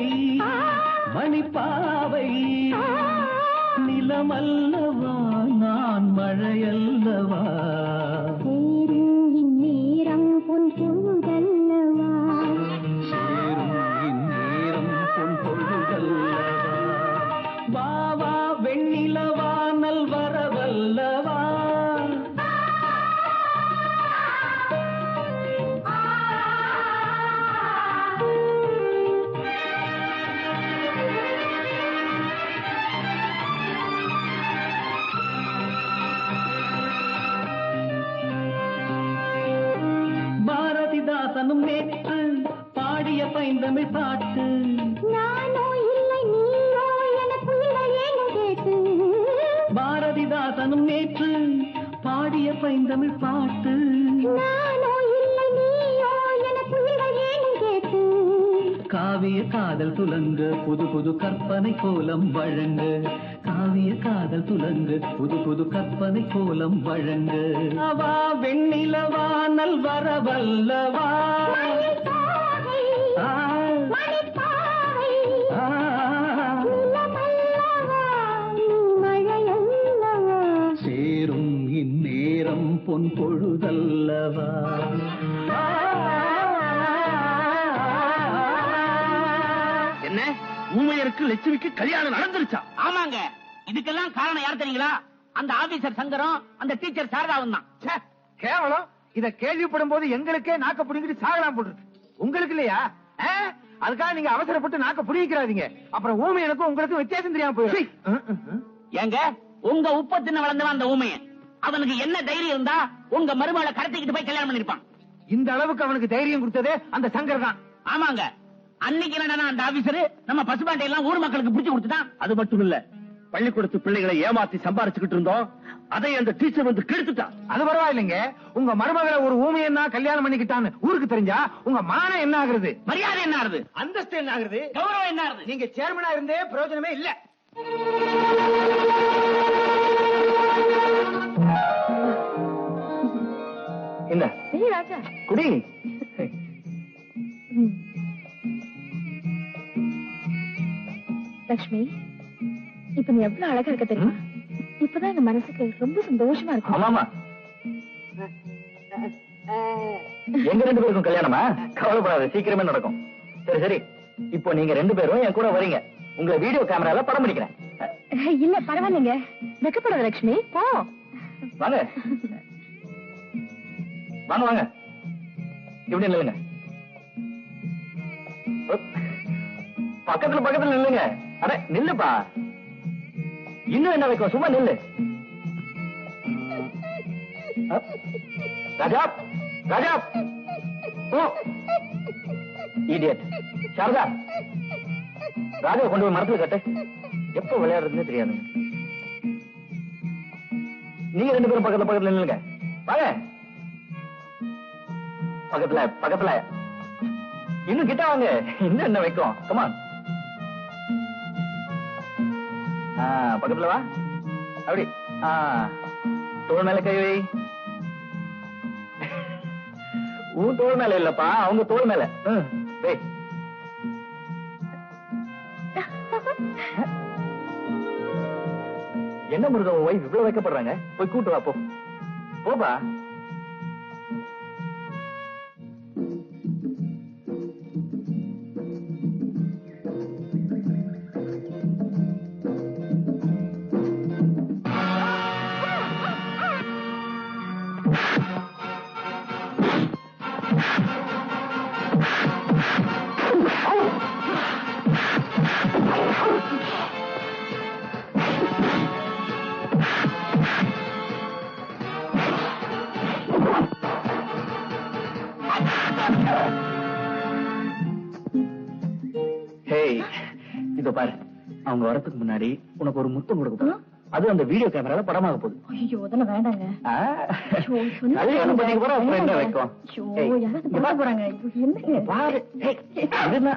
மணிப்பாவை நிலமல்லவா நான் மழையல்லவா சேரும் இந்நேரம் பொன் பொழுதல்லவா சேரும் இந்நேரம் பொன் பொழுதல்லவா வா வா வெண்ணிலவா நல்வரவல்லவா பாரதிதாசனும் நேற்று பாடிய பைந்தமிழ் பாட்டு நானோ இல்லை நீயோ எனக்குள்ள ஏனோ கேட்டு பாரதிதாசனும் நேற்று பாடிய பைந்தமிழ் பாட்டு நானோ இல்லை நீயோ எனக்குள்ள ஏனோ கேட்டு காவிய காதல் துலங்க புது புது கற்பனை கோலம் வழங்க காவிய காதல் துலங்க புது புது கற்பனை கோலம் வழங்க அவா வெண்ணிலவா நல்வரவல்லவா ஆ, மணிப்பாவை ஆ, நிலமல்லவா மழையல்லவா சேரும் இந்நேரம் பொன் பொழுதல்லவா என்ன ஊமையருக்கு லட்சுமிக்கு கல்யாணம் நடந்துருச்சா? ஆமாங்க, இதுக்கெல்லாம் காரணம் யார் தெரியுங்களா? அந்த ஆபீசர் சங்கரம், அந்த டீச்சர் சாரதாவும் தான். ச்சே, கேவலம். இத கேள்விப்படும் போது எங்களுக்கே நாக்க புடிங்கிட்டு சாகலாம் போட்டுருக்கு. உங்களுக்கு இல்லையா? அதுக்காக நீங்க அவசரப்பட்டு நாக்க புடிக்கிறாதீங்க. அப்புறம் ஊமை எனக்கும் உங்களுக்கு வித்தியாசம் தெரியாம போயிடும். ஏங்க, உங்க உப்ப தின்ன வளர்ந்தவன் அந்த ஊமையன். அவனுக்கு என்ன தைரியம் இருந்தா உங்க மருமகளை கடத்திக்கிட்டு போய் கல்யாணம் பண்ணிருப்பான்? இந்த அளவுக்கு அவனுக்கு தைரியம் கொடுத்ததே அந்த சங்கர் தான். ஆமாங்க, அன்னைக்கு என்னன்னா அந்த ஆபீசர் நம்ம பசுபாட்டை எல்லாம் ஊர் மக்களுக்கு பிடிச்சு கொடுத்துட்டான். அது மட்டும் இல்ல, பள்ளிக்கூடத்து பிள்ளைகளை ஏமாத்தி சம்பாரிச்சுக்கிட்டு இருந்தோம். அதை அந்த டீச்சர் வந்து கெடுத்துட்டான். அது பரவாயில்லைங்க. உங்க மருமகளை ஒரு ஊமையன்னா கல்யாணம் பண்ணிக்கிட்டான்னு ஊருக்கு தெரிஞ்சா உங்க மானம் என்ன ஆகுறது? மரியாதை என்ன ஆகுது? அந்தஸ்து என்ன ஆகுது? கௌரவம் என்ன ஆகுது? நீங்க சேர்மனா இருந்தே பிரயோஜனமே இல்ல. என்ன ராஜா குடி. லட்சுமி, இப்ப நீ எவ்வளவு அழகா இருக்க தெரியுமா? இப்பதான் எங்க மனசுக்கு ரொம்ப சந்தோஷமா இருக்கு. ஆமாமா, எங்க 2 பேருக்கும் கல்யாணமா? கவலைப்படாத, சீக்கிரமே நடக்கும். சரி சரி, இப்போ நீங்க 2 பேரும் என் கூட வரீங்க. உங்களை வீடியோ கேமரால படம் பிடிக்கிறேன். இல்ல பரவாயில்லைங்க, வெக்கப்படாத லட்சுமி, போ. வாங்க வாங்க வாங்க, இப்படி நில்லுங்க. பக்கத்துல பக்கத்துல நில்லுங்க. அட நில்லுப்பா, இன்னும் என்ன வைக்கும், சும்மா நில்லு. ராஜா ராஜா, ஓ இடியட். சாரதா, ராஜா கொண்டு போய் மரத்துல கட்டு. எப்ப விளையாடுறதுன்னு தெரியாது. நீங்க 2 பேரும் பக்கத்துல பக்கத்துல நில்லுங்க. வாங்க பக்கத்துல பக்கத்துல, இன்னும் கிட்ட வாங்க. இன்னும் என்ன வைக்கும், கமான். பக்கத்துல வா, அப்படி. தோள் மேல கை வை. உன் தோள் மேல இல்லப்பா, அவங்க தோள் மேல. என்ன முருகன் ஒய்ஃப் இவ்வளவு வைக்கப்படுறாங்க? போய் கூட்டு வா, போ போப்பா. இதோ பாரு, அவங்க வரதுக்கு முன்னாடி உனக்கு ஒரு முத்தம் கொடுக்க போறோம். அது அந்த வீடியோ கேமரால படமாக போகுது. ஐயோ அதெல்லாம் வேண்டாங்க. கல்யாணம் பண்ணிக்க போற அப்புறம் என்ன வைக்கும்? யாராவது பார்க்க போறாங்க. என்ன பாரு, இதுனா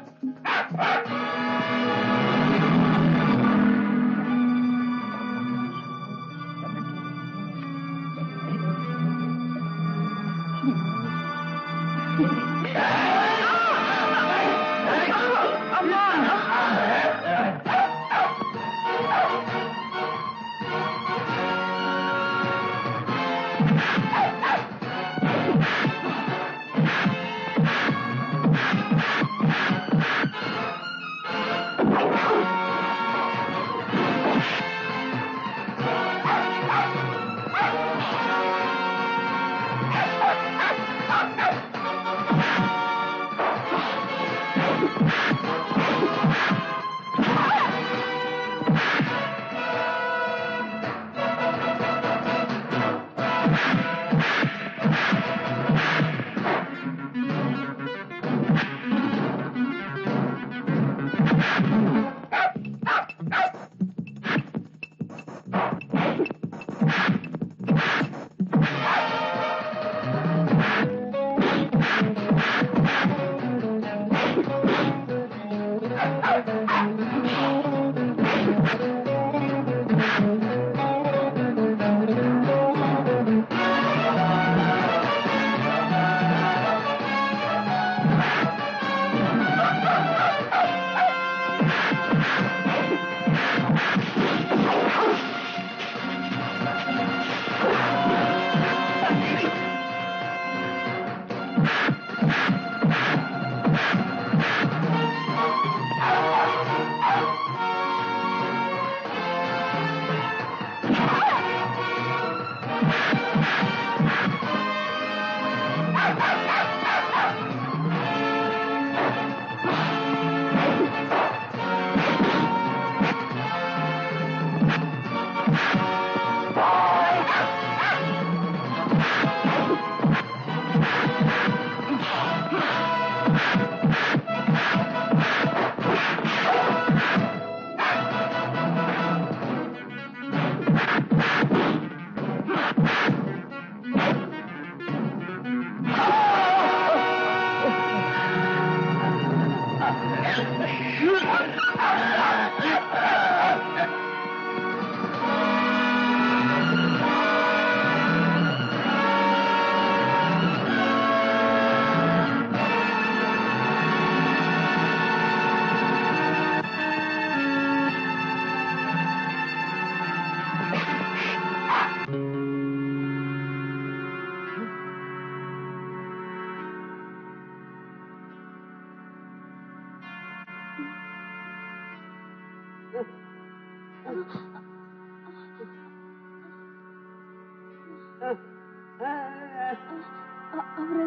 அவரு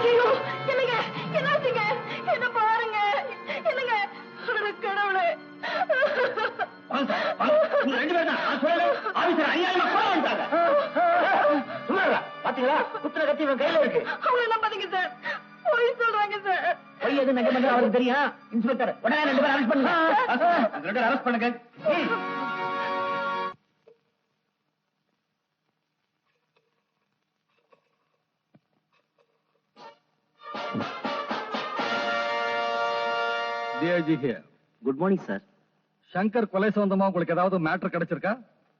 ஐயோ, என்னங்க என்னாச்சுங்க? என்ன பாருங்க, என்னங்க? அட கடவுளே! பாத்தீங்களா குத்துற கத்தி இவன் கையில இருக்கு. அவங்கள நம்பாதீங்க சார், பொய் சொல்றாங்க சார். பொய் எது நகை பண்ண அவருக்கு தெரியும். இன்ஸ்பெக்டர் உடனே 2 பேரும் அரெஸ்ட் பண்ணுங்க. 2 பேரும் அரெஸ்ட் பண்ணுங்க. DIG here. Good morning sir. Shankar கொலை சம்பந்தமா உங்களுக்கு ஏதாவது மேட்டர் கிடைச்சிருக்கா?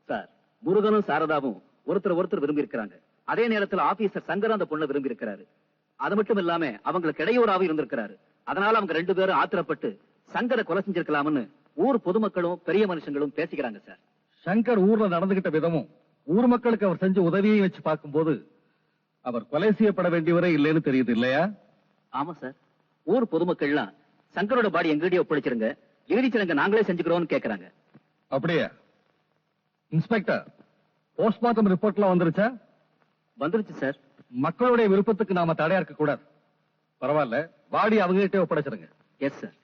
சார், முருகனும் சாரதாவும் ஒருத்தர் விரும்பி இருக்கிறாங்க. அதே நேரத்தில் ஆபீசர் சங்கர் அந்த பொண்ணை விரும்பி இருக்கிறாரு. அது மட்டும் இல்லாம அவங்களுக்கு இடையூறாவும் இருந்திருக்கிறாரு. அதனால அவங்க 2 பேரும் ஆத்திரப்பட்டு சங்கரை கொலை செஞ்சிருக்கலாம்னு ஊர் பொதுமக்களும் பெரிய மனுஷங்களும் பேசிக்கிறாங்க சார். சங்கர் ஊர்ல நடந்துகிட்ட விதமும் ஊர் மக்களுக்கு அவர் செஞ்ச உதவியை வச்சு பார்க்கும்போது அவர் கொலை செய்யப்பட வேண்டியவரே இல்லைன்னு தெரியுது இல்லையா? ஆமா சார். ஊர் பொதுமக்கள்லாம் சங்கரோட பாடி எங்ககிட்டயே ஒப்படைச்சிருங்க, இறுதிச்சடங்க நாங்களே செஞ்சுக்கிறோம்னு கேக்குறாங்க. அப்படியே இன்ஸ்பெக்டர், போஸ்ட்மார்ட்டம் ரிப்போர்ட்லாம் வந்துருச்சா? வந்துருச்சு சார். மக்களுடைய விருப்பத்துக்கு நாம தடையா இருக்க கூடாது. பரவாயில்ல, பாடி அவங்க கிட்டே ஒப்படைச்சிருங்க. Yes sir.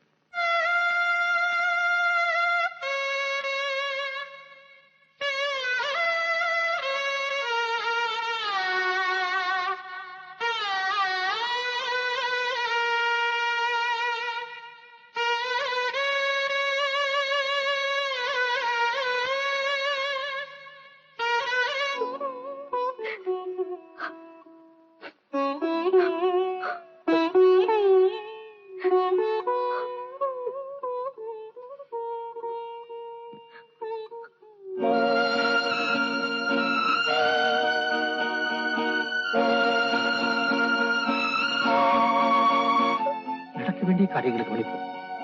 நடக்க வேண்டிய காரியங்களுக்கு மன்னிப்பு.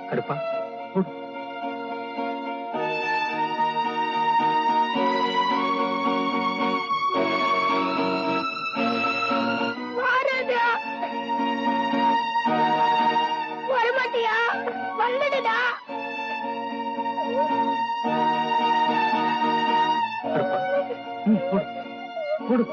கருப்பா போடு. வரமாட்டியா? வந்துடுடா. கருப்பா போடு போடு.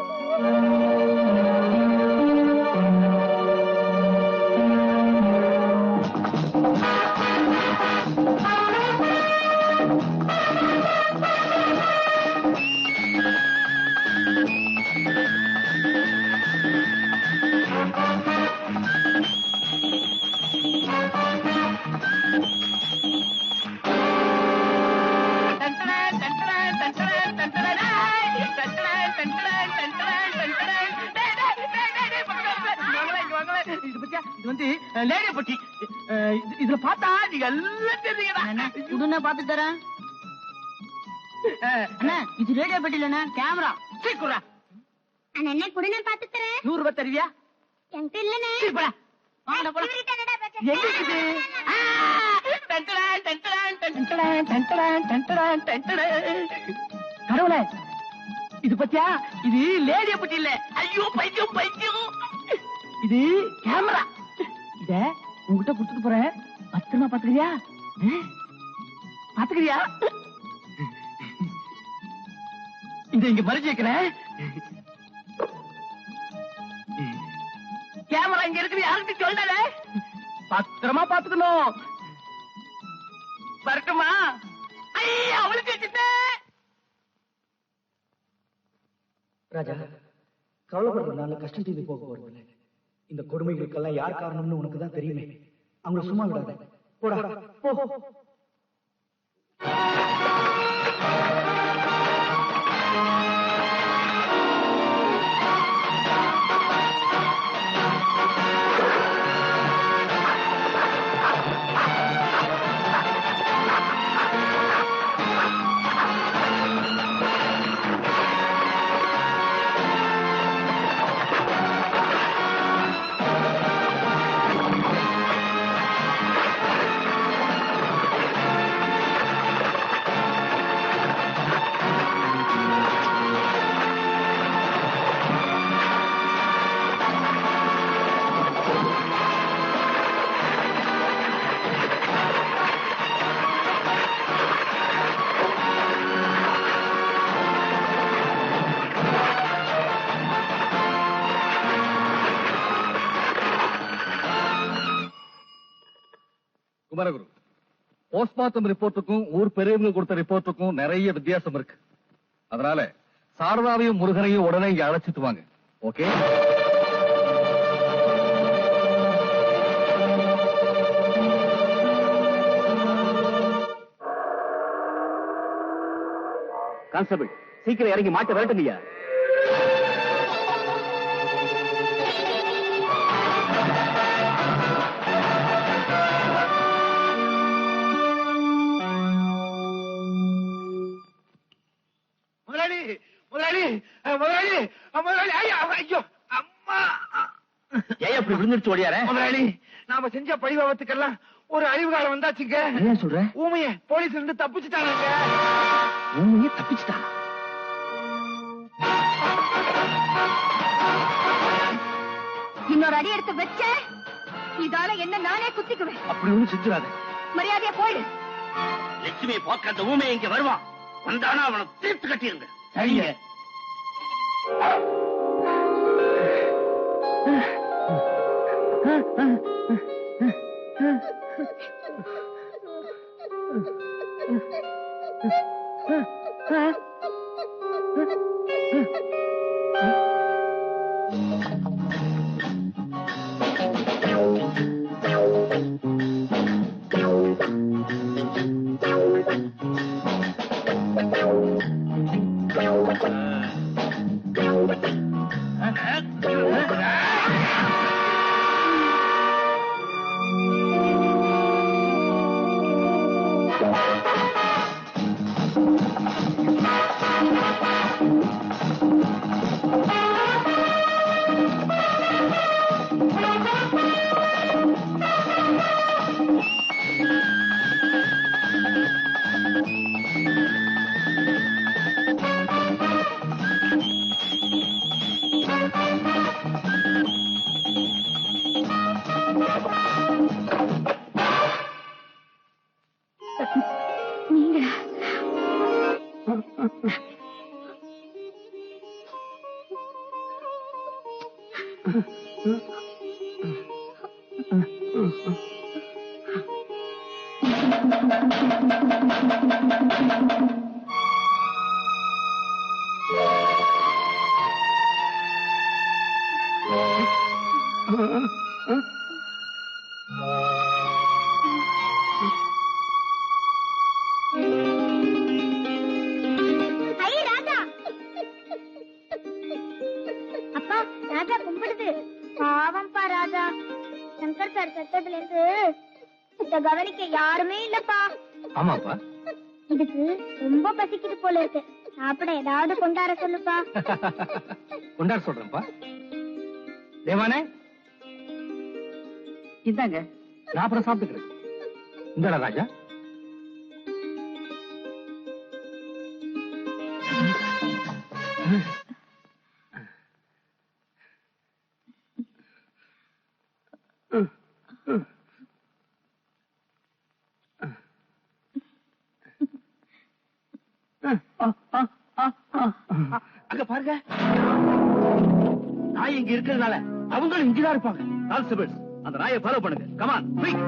இதுல பார்த்தா நீங்க எல்லாம் தெரியுங்க. உடனே பாத்து தரேன். அண்ணா, இது ரேடியோ பெட்டி இல்லண்ணா, கேமரா. சீக்குறா அண்ணா என்ன குடுனா பாத்து தரேன். 100 ரூபாய் தருவியா? என்கிட்ட இல்லனே. சீப்படா வாங்கடா போடா. எங்க இருக்குது? கடவுளே, இது பத்தியா? இது லேடிய பத்தி இல்ல. ஐயோ பைத்தியம் பைத்தியம். இது கேமரா. இத உங்ககிட்ட கொடுத்துட்டு போறேன், பத்திரமா பாத்துக்கிறியா? பாத்துக்கிறியா? இத இங்க மறைச்சு வைக்கிறேன். கேமரா இங்க இருக்குது, யாருக்கு சொல்லல. பத்திரமா பாத்துக்கணும். வரட்டுமா? ஐயா அவளுக்கு வச்சுட்டேன். ராஜா, கவலைப்படுறதுனால கஷ்டம் தீர்ந்து போக போறதில்லை. இந்த கொடுமைகளுக்கெல்லாம் யார் காரணம்னு உனக்கு தான் தெரியுமே. அவங்கள சும்மா விடாத. போடா போ. குமரகுரு, போஸ்ட்மார்ட்டம் ரிப்போர்ட்டுக்கும் ஊர் பெரியவங்க கொடுத்த ரிப்போர்ட்டுக்கும் நிறைய வித்தியாசம் இருக்கு. அதனால சாரதாவையும் முருகனையும் உடனே இங்க அழைச்சிட்டு வாங்க. ஓகே? கான்ஸ்டபிள், சீக்கிரம் இறங்கி மாட்ட விரட்டுங்கய்யா. முதலாளி முதலாளி முதலாளி முதலாளி ஐயா ஐயோ அம்மா. ஏன் அப்படி விழுந்துருச்சு ஓடியார? முதலாளி, நாம செஞ்ச பழிவாபத்துக்கெல்லாம் ஒரு அழிவு காலம் வந்தாச்சுங்க. என்ன சொல்ற? ஊமைய போலீஸ் இருந்து தப்பிச்சுட்டாங்க. ஊமைய தப்பிச்சுட்டான்? இன்னொரு அடி எடுத்து வச்ச இதால என்ன நானே குத்திக்குவேன். அப்படி ஒண்ணு செஞ்சிடாத. மரியாதையா போயிடு. லட்சுமியை பார்க்க அந்த ஊமையை இங்க வருவான். வந்தானா அவனை தீர்த்து கட்டிருங்க. சரிங்க. அப்பா, ராஜா கும்பிடுது. பாவம்பா ராஜா. சங்கர் சார் செத்ததுல இருந்து இத கவனிக்க யாருமே இல்லப்பா. ஆமாப்பா. இதுக்கு ரொம்ப பசிக்குது போல இருக்கு. சாப்பிட ஏதாவது கொண்டாட சொல்லுப்பா. கொண்டாட சொல்றேன்ப்பா. தேவானே, இந்தாங்க. நான் அப்புறம் சாப்பிட்டுக்கிறேன். இந்தடா ராஜா. அங்க பாருங்க, நாய் இங்க இருக்கிறதுனால அவங்களும் இங்கதான் இருப்பாங்க. கான்ஸ்டபிள்ஸ், அந்த நாயை ஃபாலோ பண்ணுங்க. Come on, quick.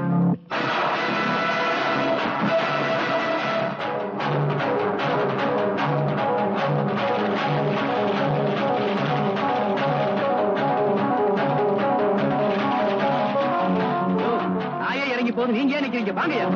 நாயை இறங்கி போது நீங்க ஏன் நிக்கிறீங்க? வாங்கயா.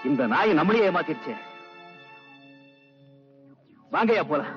இந்த நாய் நம்மளையே ஏமாத்திருச்சே. வாங்கயா போலாம்.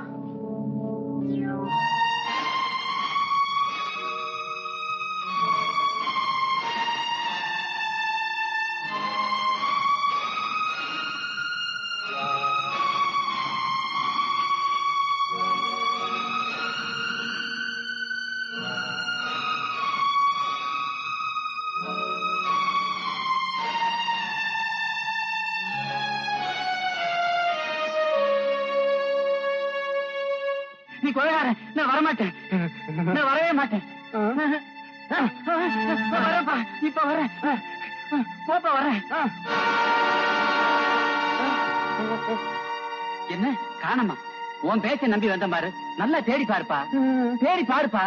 நீ கொலைகாரன். நான் வரமாட்டேன். நான் வரவே மாட்டேன். வரப்பா. இப்ப வரேன். போப்பா வரேன். என்ன காணமா? உன் பேச்சை நம்பி வந்த பாரு. நல்லா தேடி பாருப்பா. தேடி பாருப்பா.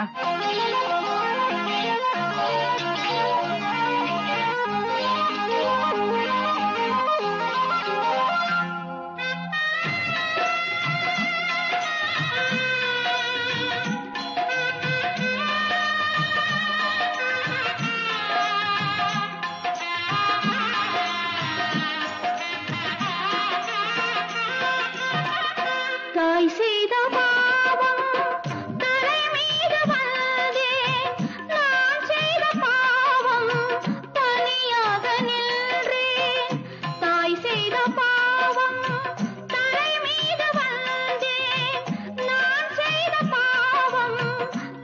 தாய் செய்த பாவம் தரை மீது வந்தேன். நான் செய்த பாவம் தனியாக நின்றேன். தாய் செய்த பாவம் தரை மீது வந்தேன். நான் செய்த பாவம்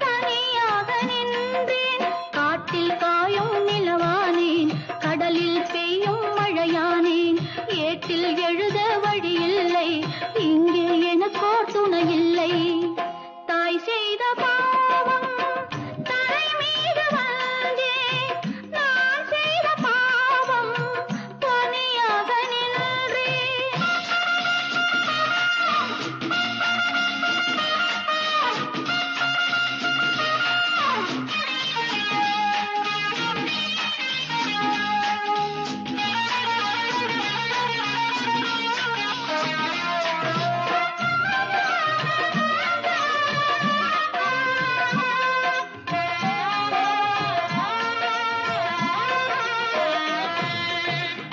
தனியாக நின்றேன். காட்டில் காயும் நிலவானேன், கடலில் பெய்யும் மழையானேன். ஏட்டில் எழுத வழியில்லை, இங்கே எனக்கோர் துணை இல்லை. தாய் செய்த பாவம் தரை மீது வந்தேன். நான் செய்த பாவம் தனியாக நின்றேன்.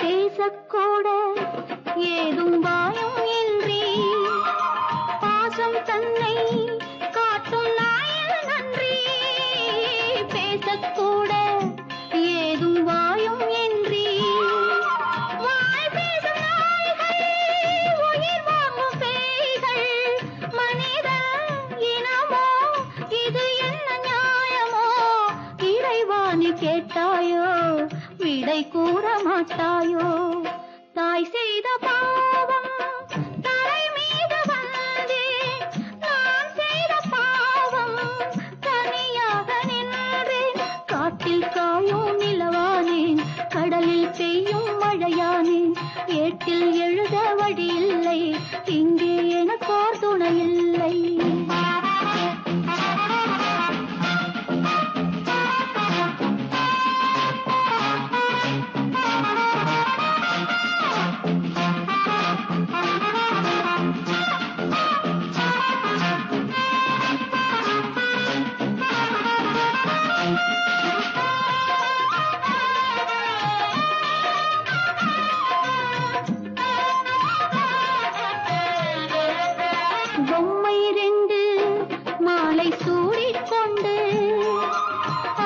பேசக்கூட ஏதும் வாயும் இன்றி பாசம் தன்னை காட்டும் நாயில் நன்றி. பேசக்கூட ஏதும் வாயும் இன்றி வாய் பேசும் நாய்கள், உயிர் வாங்கும் பேய்கள். மனித இனமோ இது என்ன நியாயமோ? இறைவாணி கேட்டாயோ, விடை கூற மாட்டாயோ? தாய் செய்த பாவம் தரை மீது வந்தேன். நான் செய்த பாவம் தனியாக நின்றேன். காட்டில் காயும் நிலவானேன், கடலில் பெய்யும் மழையானேன். ஏட்டில் எழுத வழியில்லை, இங்கே எனக்கோர் துணை இல்லை. பொம்மை ரெண்டு மாலை சூடிக்கொண்டு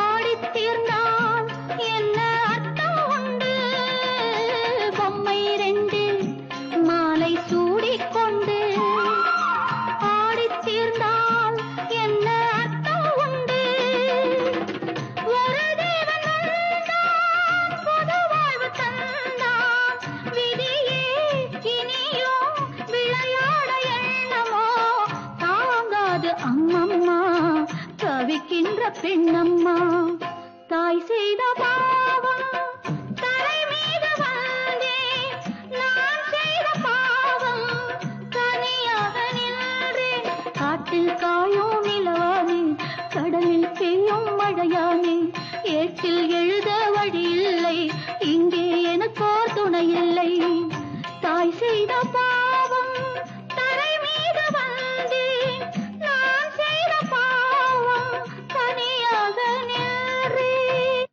ஆடித் தீர்ந்தால் என்ன அர்த்தம் உண்டு? பொம்மை ரெண்டு மாலை சூடிக்கொண்டு ஆடித் தீர்ந்தால் என்ன அர்த்தம் உண்டு? ஒரு தேவன் வந்தான், புது வாழ்வு தந்தான். விதியே இனியும் விளையாட எண்ணமோ? தாங்காது அம்மம்மா, தவிக்கின்ற பெண்ணம்மா. தாய் செய்த பாவம் தரை மீது வந்தேன். நான் செய்த பாவம் தனியாக நின்றேன். காட்டில் காயும் நிலவானே கடலில் பெய்யும் மழையானே ஏட்டில் எழுத வழி இல்லை இங்கே எனக்கோ துணை இல்லை தாய் செய்த பாவம் தரை மீது வந்தேன் நான் செய்த பாவம் தனியாக நின்றேன்.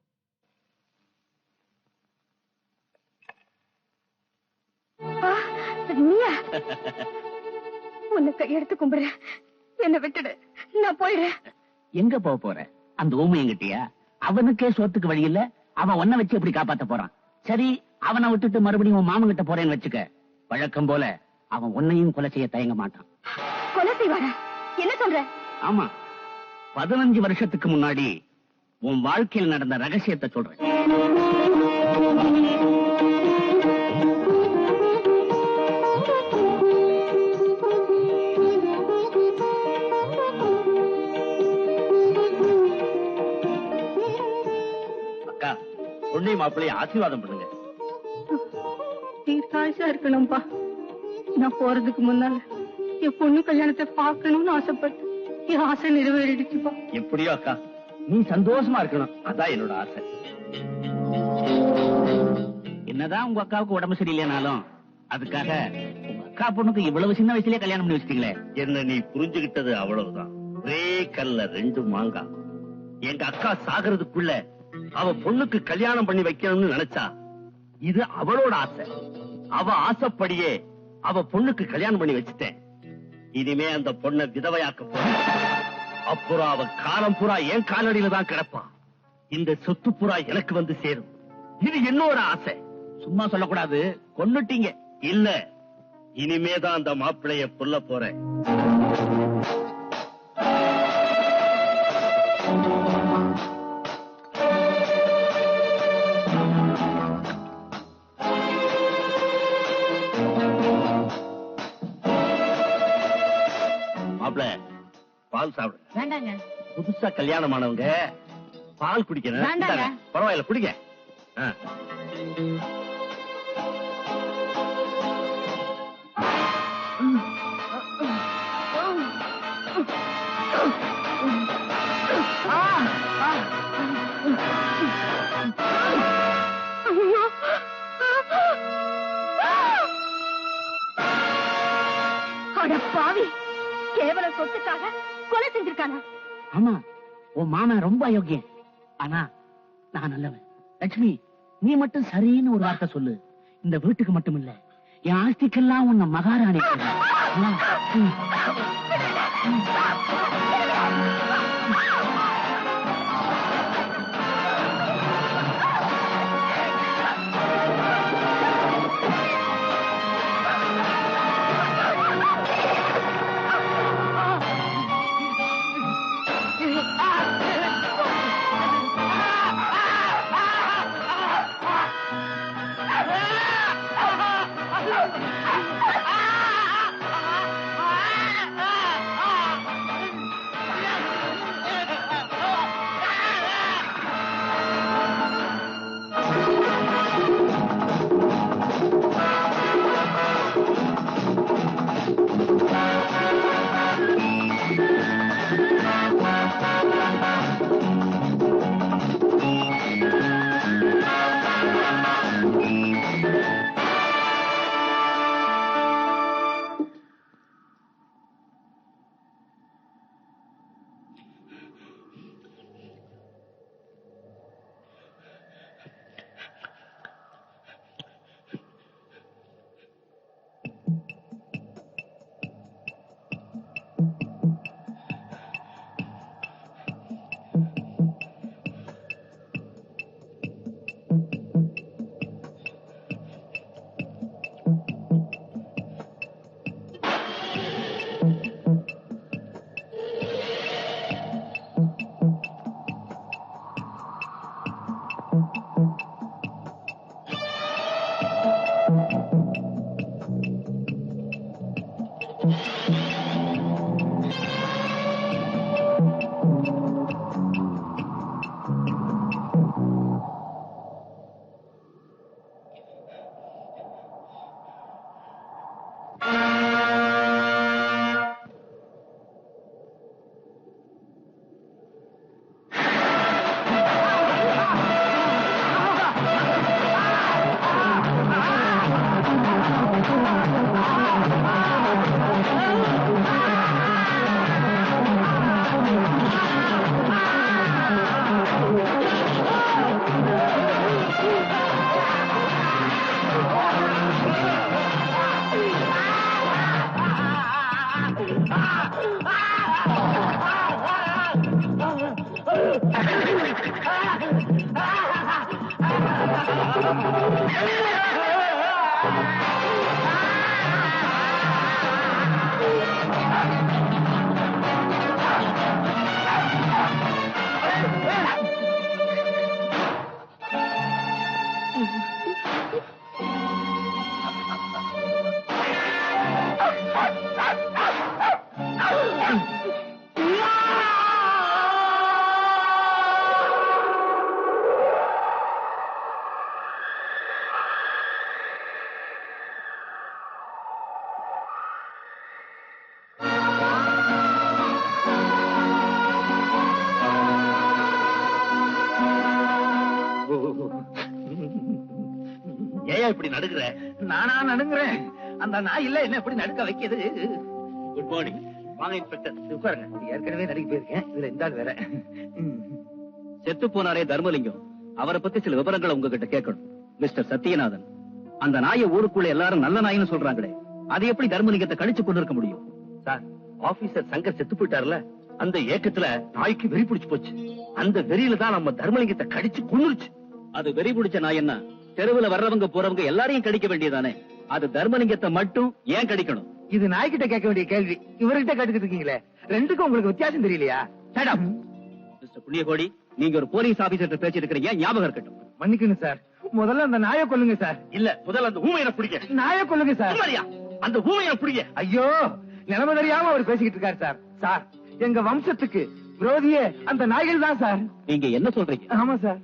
நீயா உன்னை கையெடுத்து கும்பிடுறேன் என்ன விட்டுடு நான் போயிடுறேன். எங்க போக போற? அந்த ஊமையங்கிட்டியா? அவனுக்கே சோத்துக்கு வழி இல்ல, அவன் உன்னை வச்சு எப்படி காப்பாத்த போறான்? சரி, அவனை விட்டுட்டு மறுபடியும் உன் மாமன் கிட்ட போறேன்னு வச்சுக்க, வழக்கம் போல அவன் உன்னையும் கொலை செய்ய தயங்க மாட்டான். கொலை செய்வாரா? என்ன சொல்ற? ஆமா, 15 வருஷத்துக்கு முன்னாடி உன் வாழ்க்கையில் நடந்த ரகசியத்தை சொல்றேன். அக்கா, பொண்ணை மாப்பிள்ளைய ஆசீர்வாதம் பண்ணுங்க. தீர்க்காயுசா இருக்கணும்பா. நான் போறதுக்கு முன்னால என் பொண்ணு கல்யாணத்தை பார்க்கணும்னு ஆசைப்பட்டேன். என் ஆசை நிறைவேறிடுச்சுப்பா. எப்படியோ அக்கா, நீ சந்தோஷமா இருக்கணும், அதான் என்னோட ஆசை. என்னதான் உங்க அக்காவுக்கு உடம்பு சரியில்லைனாலும் அதுக்காக உங்க அக்கா பொண்ணுக்கு இவ்வளவு சின்ன வயசுலயே கல்யாணம் பண்ணி வச்சிட்டீங்களே. என்ன நீ புரிஞ்சுகிட்டது அவ்வளவுதான். ஒரே கல்ல 2 மாங்கா. எங்க அக்கா சாகிறதுக்குள்ள அவ பொண்ணுக்கு கல்யாணம் பண்ணி வைக்கணும்னு நினைச்சா இது அவளோட ஆசை. அவ ஆசைப்படியே அவ பொண்ணுக்கு கல்யாணம் பண்ணி வச்சுட்டேன். இனிமே அந்த பொண்ணை விதவையாக்க போற. அப்புறம் அவ காலம் பூரா என் காலடியில தான் கிடப்பா. இந்த சொத்து பூரா எனக்கு வந்து சேரும். இது என்னோட ஆசை. சும்மா சொல்லக்கூடாது, கொன்னுட்டீங்க. இல்ல, இனிமேதான் அந்த மாப்பிள்ளைய புல்ல போறேன். மாப்பிள்ள, பால் சாப்பிடு. வேண்டாங்க. புதுசா கல்யாணமானவங்க பால் குடிக்கணும். வேண்டாங்க. இந்தாங்க, பரவாயில்ல, குடிங்க. ஆ. அட பாவி, கேவல சொத்துக்காக கொலை செஞ்சிருக்கானா? ஆமா, உன் மாமன் ரொம்ப அயோக்கியன். ஆனா நான் நல்லவன். லட்சுமி, நீ மட்டும் சரின்னு ஒரு வார்த்தை சொல்லு. இந்த வீட்டுக்கு மட்டும் இல்ல, என் ஆஸ்திக்கெல்லாம் உன்னை மகாராணி. ஏன் இப்படி நடுக்குற? நானா நடுங்குறேன்? அந்த நாய் இல்ல என்ன எப்படி நடுக்க வைக்கிது? Good morning. வாங்க இன்ஸ்பெக்டர். உட்காருங்க. ஏற்கனவே நடுக்கி போயிருக்கேன், இதுல இந்த ஆள் வேற. செத்து போனாரே தர்மலிங்கம், அவரை பத்தி சில விவரங்களை உங்ககிட்ட கேட்கணும். மிஸ்டர் சத்யநாதன், அந்த நாயை ஊருக்குள்ள எல்லாரும் நல்ல நாயின்னு சொல்றாங்களே, அது எப்படி தர்மலிங்கத்தை கடிச்சு கொண்டு இருக்க முடியும்? சார், ஆபீசர் சங்கர் செத்து போயிட்டார்ல, அந்த ஏக்கத்துல நாய்க்கு வெறி பிடிச்சு போச்சு. அந்த வெறியில தான் நம்ம தர்மலிங்கத்தை கடிச்சு கொன்னுருச்சு. அது வெறி பிடிச்ச நாய் என்ன, தெருவுல வர்றவங்க போறவங்க எல்லாரையும் கடிக்க வேண்டியதானே? அது தர்மலிங்கத்தை மட்டும் ஏன் கடிக்கணும்? இது நாய்கிட்ட கேட்க வேண்டிய கேள்வி, இவர்கிட்ட கேட்டுக்கிட்டு இருக்கீங்களே. ரெண்டுக்கும் உங்களுக்கு வித்தியாசம் தெரியலையா? மிஸ்டர் புண்ணியகோடி, நீங்க ஒரு போலீஸ் ஆபீசர் பேசிட்டு இருக்கிறீங்க, ஞாபகம் இருக்கட்டும். மன்னிக்கணும் சார், முதல்ல அந்த நாயை கொல்லுங்க சார். இல்ல, முதல்ல அந்த ஊமையனை பிடிக்க. நாயை கொல்லுங்க சார். அந்த ஊமையனை பிடிக்க. ஐயோ, நிலைமை தெரியாம அவர் பேசிக்கிட்டு இருக்காரு சார். சார், எங்க வம்சத்துக்கு விரோதியே அந்த நாய்கள் தான் சார். நீங்க என்ன சொல்றீங்க? ஆமா சார்,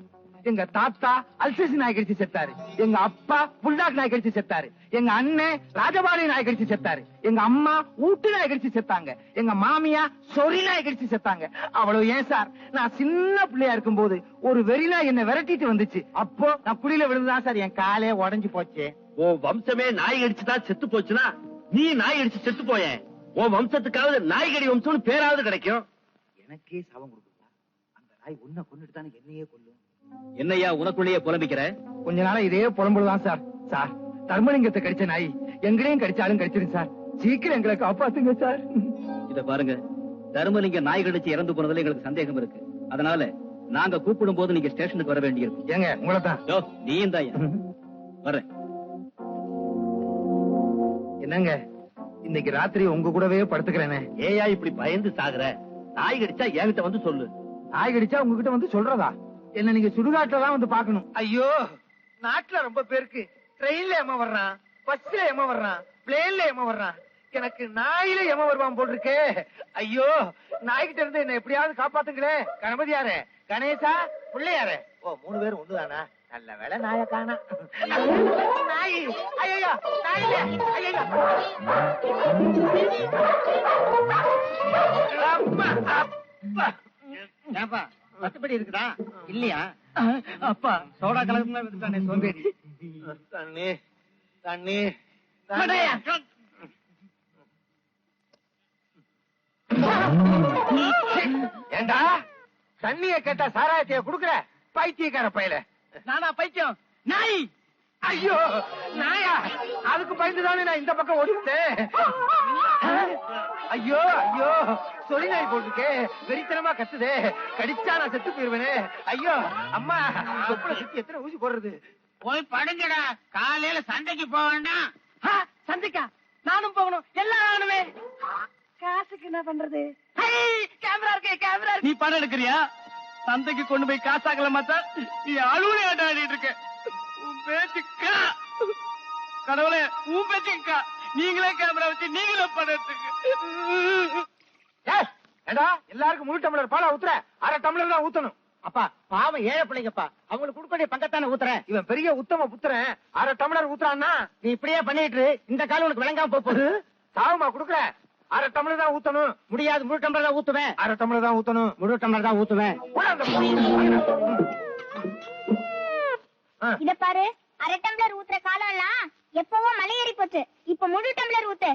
எங்க தாத்தா அல்சேசி நாய் கடிச்சு செத்தாரு, எங்க அப்பா புல்டாக் நாய் கடிச்சு செத்தாரு, எங்க அண்ணன் ராஜபாளைய நாய் கடிச்சு செத்தாரு, எங்க அம்மா ஊட்டு நாய் கடிச்சு செத்தாங்க, எங்க மாமியா சொறி நாய் கடிச்சு செத்தாங்க. அவ்வளவு ஏன் சார், நான் சின்ன பிள்ளையா இருக்கும் போது ஒரு வெறி நாய் என்ன விரட்டிட்டு வந்துச்சு. அப்போ நான் குழியில விழுந்துதான் சார் என் காலே உடைஞ்சு போச்சு. உன் வம்சமே நாய் கடிச்சுதான் செத்து போச்சுன்னா நீ நாய் கடிச்சு செத்து போய. உன் வம்சத்துக்காவது நாய்கடி வம்சம்னு பேராவது கிடைக்கும். எனக்கே சாபம் கொடுக்குதா? அந்த நாய் உன்னை கொண்டுட்டு தானே என்னையே கொல்லும். என்னையா உனக்குள்ளேயே புலம்பிக்கிற? கொஞ்ச நாளா இதே புலம்புதான் சார். சார், தர்மலிங்கத்தை கடிச்ச நாய் எங்களையும் கடிச்சாலும் கடிச்சிடும் சார். சீக்கிரம் எங்களை காப்பாத்துங்க சார். இத பாருங்க, தர்மலிங்க நாய் கடிச்சு இறந்து போனதுல எங்களுக்கு சந்தேகம் இருக்கு. அதனால நாங்க கூப்பிடும் போது நீங்க ஸ்டேஷனுக்கு வர வேண்டியிருக்கும். ஏங்க, உங்களை தான். நீயும் தான் வர்றேன். என்னங்க, இன்னைக்கு ராத்திரி உங்க கூடவே படுத்துக்கிறேனே. ஏயா இப்படி பயந்து சாகுற? நாய் கடிச்சா என்கிட்ட வந்து சொல்லு. நாய் கடிச்சா உங்ககிட்ட வந்து சொல்றதா? என்ன நீங்க சுடுகாட்டுல தான் வந்து பாக்கணும். ஐயோ, நாட்டுல ரொம்ப பேருக்கு ட்ரெயின்ல ஏமா வர்றான், பஸ்ல ஏமா வர்றான், பிளேன்ல ஏமா வர்றான். எனக்கு நாயில ஏமா வருவான் போல் இருக்கே. ஐயோ, நாய்கிட்ட இருந்து என்ன எப்படியாவது காப்பாத்துங்களே. கணபதியாரே, கணேசா, பிள்ளையாரே. ஓ, 3 பேரும் ஒண்ணுதானா? நல்ல வேலை நாய காணா. நாய், ஐயோ, நாயில, ஐயோ. அப்பா, அப்பா. ஏப்பா, மத்தபடி இருக்குதா இல்லையா? அப்பா, சோடா கலந்து சோம்பேறி. தண்ணி, தண்ணி, ஏண்டா தண்ணிய கேட்டா சாராயத்தைய குடுக்குற பைத்தியக்கார பையல. நானா பைத்தியம்? நாய். ஐயோ, நாயா? அதுக்கு பயந்துதானே நான் இந்த பக்கம் ஓடிட்டேன். ஐயோ ஐயோ, சொல்லி நாய் போட்டுருக்கே, வெறித்தனமா கத்துதே. கடிச்சா நான் செத்து போயிருவேனே. ஐயோ அம்மா, தொப்புல சுத்தி எத்தனை ஊசி போடுறது? போய் படுங்கடா, காலையில சண்டைக்கு போக வேண்டாம். சண்டைக்கா? நானும் போகணும், எல்லாம் ஆகணுமே. காசுக்கு என்ன பண்றது? கேமரா இருக்கு, கேமரா. நீ படம் எடுக்கிறியா? சந்தைக்கு கொண்டு போய் காசாக்கல மாத்தா நீ அழுவலி ஆட்டாடிட்டு இருக்க. உன் பேச்சுக்கா கடவுளே, உன் பேச்சுக்கா. நீங்களே கேமரா வச்சு நீங்களே படம் எடுத்துக்க. ஏண்டா, எல்லாருக்கும் முழு டம்ளர் பாலா ஊத்துற, அரை டம்ளர் தான் ஊத்தணும். அப்பா, பாவம் ஏழை பிள்ளைங்கப்பா, அவங்களுக்கு கொடுக்கக்கூடிய பங்கத்தானே ஊத்துறேன். இவன் பெரிய உத்தம புத்திரன், அரை டம்ளர் ஊத்துறான்னா நீ இப்படியே பண்ணிட்டு இந்த காலம் உனக்கு விளங்காம போகுது. சாவுமா குடுக்குற? அரை டம்ளர் தான் ஊத்தணும். முடியாது, முழு டம்ளர் தான் ஊத்துவேன். அரை டம்ளர் தான் ஊத்தணும். முழு டம்ளர் தான் ஊத்துவேன். இத பாரு, அரை டம்ளர் ஊத்துற காலம் எல்லாம் எப்பவோ மலை ஏறி போச்சு. இப்ப முழு டம்ளர் ஊத்து,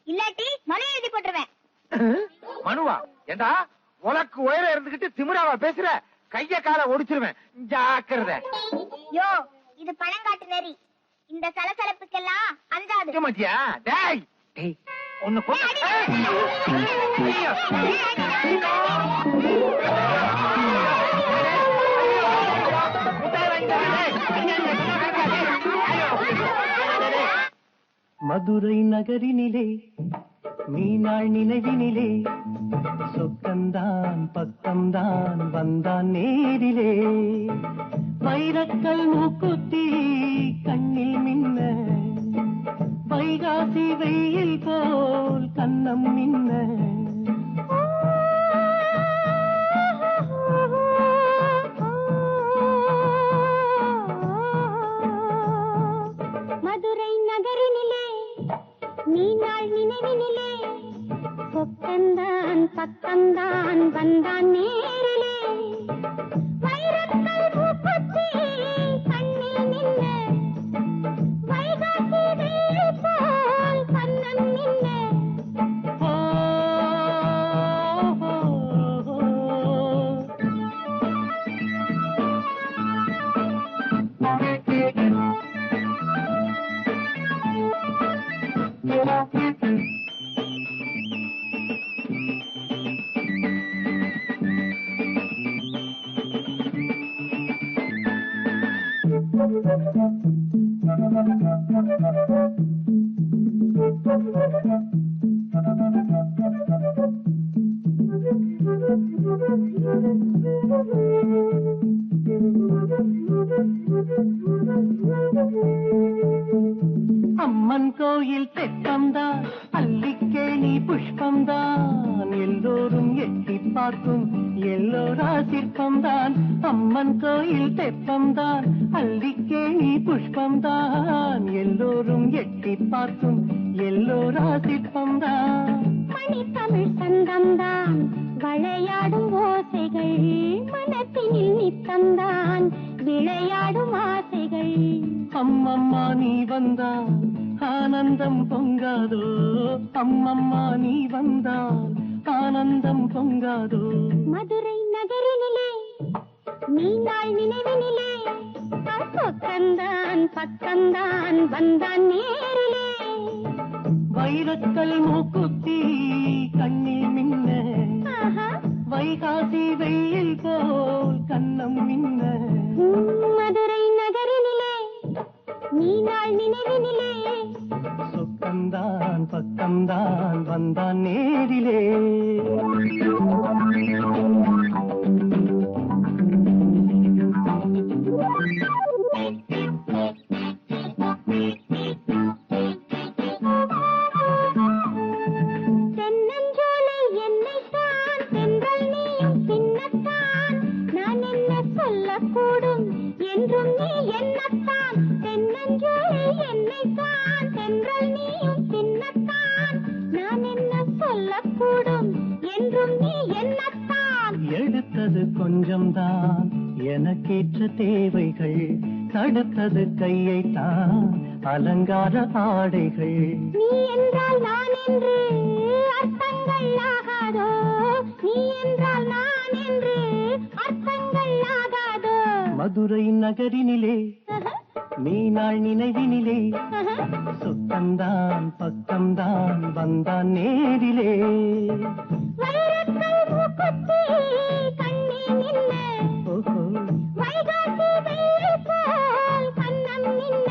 இல்லாட்டி மலை எழுதி போட்டுருவேன். மனுவா? ஏண்டா, உனக்கு உயர இருந்துகிட்டு திமிராவா பேசுற? கைய கால ஒடிச்சிருவேன், ஜாக்கிரதை. யோ, இது பழங்காட்டு நெறி, இந்த சலசலப்புக்கெல்லாம் அஞ்சாது. மாட்டியா? டேய், ஒன்னு மதுரை நகரினிலே மீனாள் நினைவினிலே சொக்கந்தான் பக்கம்தான் வந்தான் நேரிலே வைரக்கல் மூக்குத்தி கண்ணில் மின்ன வைகாசி வெயில் போல் கண்ணம் மின்ன மதுரை நகரினிலே மீனாள் நினைவினிலே சொக்கந்தான் பக்கம்தான் வந்தான் நேரிலே வைரக்கல் மூக்குத்தி கண்ணில் நின்ன வைகாசி வெயில் போல் கண்ணம் நின்ன அம்மன் கோயில் தெப்பம்தான் அல்லிக்கேணி புஷ்பம்தான் எல்லோரும் எட்டி பார்க்கும் எல்லோரா சிற்பம்தான் அம்மன் கோயில் தெப்பம்தான் அல்லிக்கேணி புஷ்பம்தான் எல்லோரும் எட்டி பார்க்கும் எல்லோரா சிற்பம்தான் மணி தமிழ் சங்கம்தான் விளையாடும் ஓசைகள் மனத்தினில் நித்தம்தான் விளையாடும் ஆசைகள் அம்மம்மா நீ வந்தால் ஆனந்தம் பொங்காதோ அம்மம்மா நீ வந்தால் ஆனந்தம் பொங்காதோ மதுரை நகரினிலே மீனாள் நினைவினிலே சொக்கந்தான் பக்கம்தான் வந்தான் நேரிலே வைரக்கல் மூக்குத்தி கண்ணில் மின்ன வைகாசி வெயில் போல் கண்ணம் மின்ன மதுரை நகரினிலே மீனாள் நினைவினிலே சொக்கந்தான் பக்கம்தான் வந்தான் நேரிலே தென்னஞ்சோலை என்னைத்தான் தென்றல் நீயும் பின்னத்தான் நான் என்ன சொல்லக்கூடும் என்றும் நீ என்னத்தான் தென்னஞ்சோலை என்னைத்தான் தென்றல் நீயும் பின்னத்தான் நான் என்ன சொல்லக்கூடும் என்றும் நீ என்னத்தான் எடுத்தது கொஞ்சம்தான் எனக்கேற்ற தேவைகள் தடுத்தது கையைத்தான் அலங்கார ஆடைகள் நீ என்றால் நான் என்று அர்த்தங்கள் ஆகாதோ நீ என்றால் நான் என்று அர்த்தங்கள் ஆகாதோ மதுரை நகரினிலே மீனாள் நினைவினிலே சொக்கந்தான் பக்கம்தான் வந்தான் நேரிலே வைரக்கல் மூக்குத்தி கண்ணில் நின்ன வைகாசி வெயில் போல் கண்ணம் நின்ன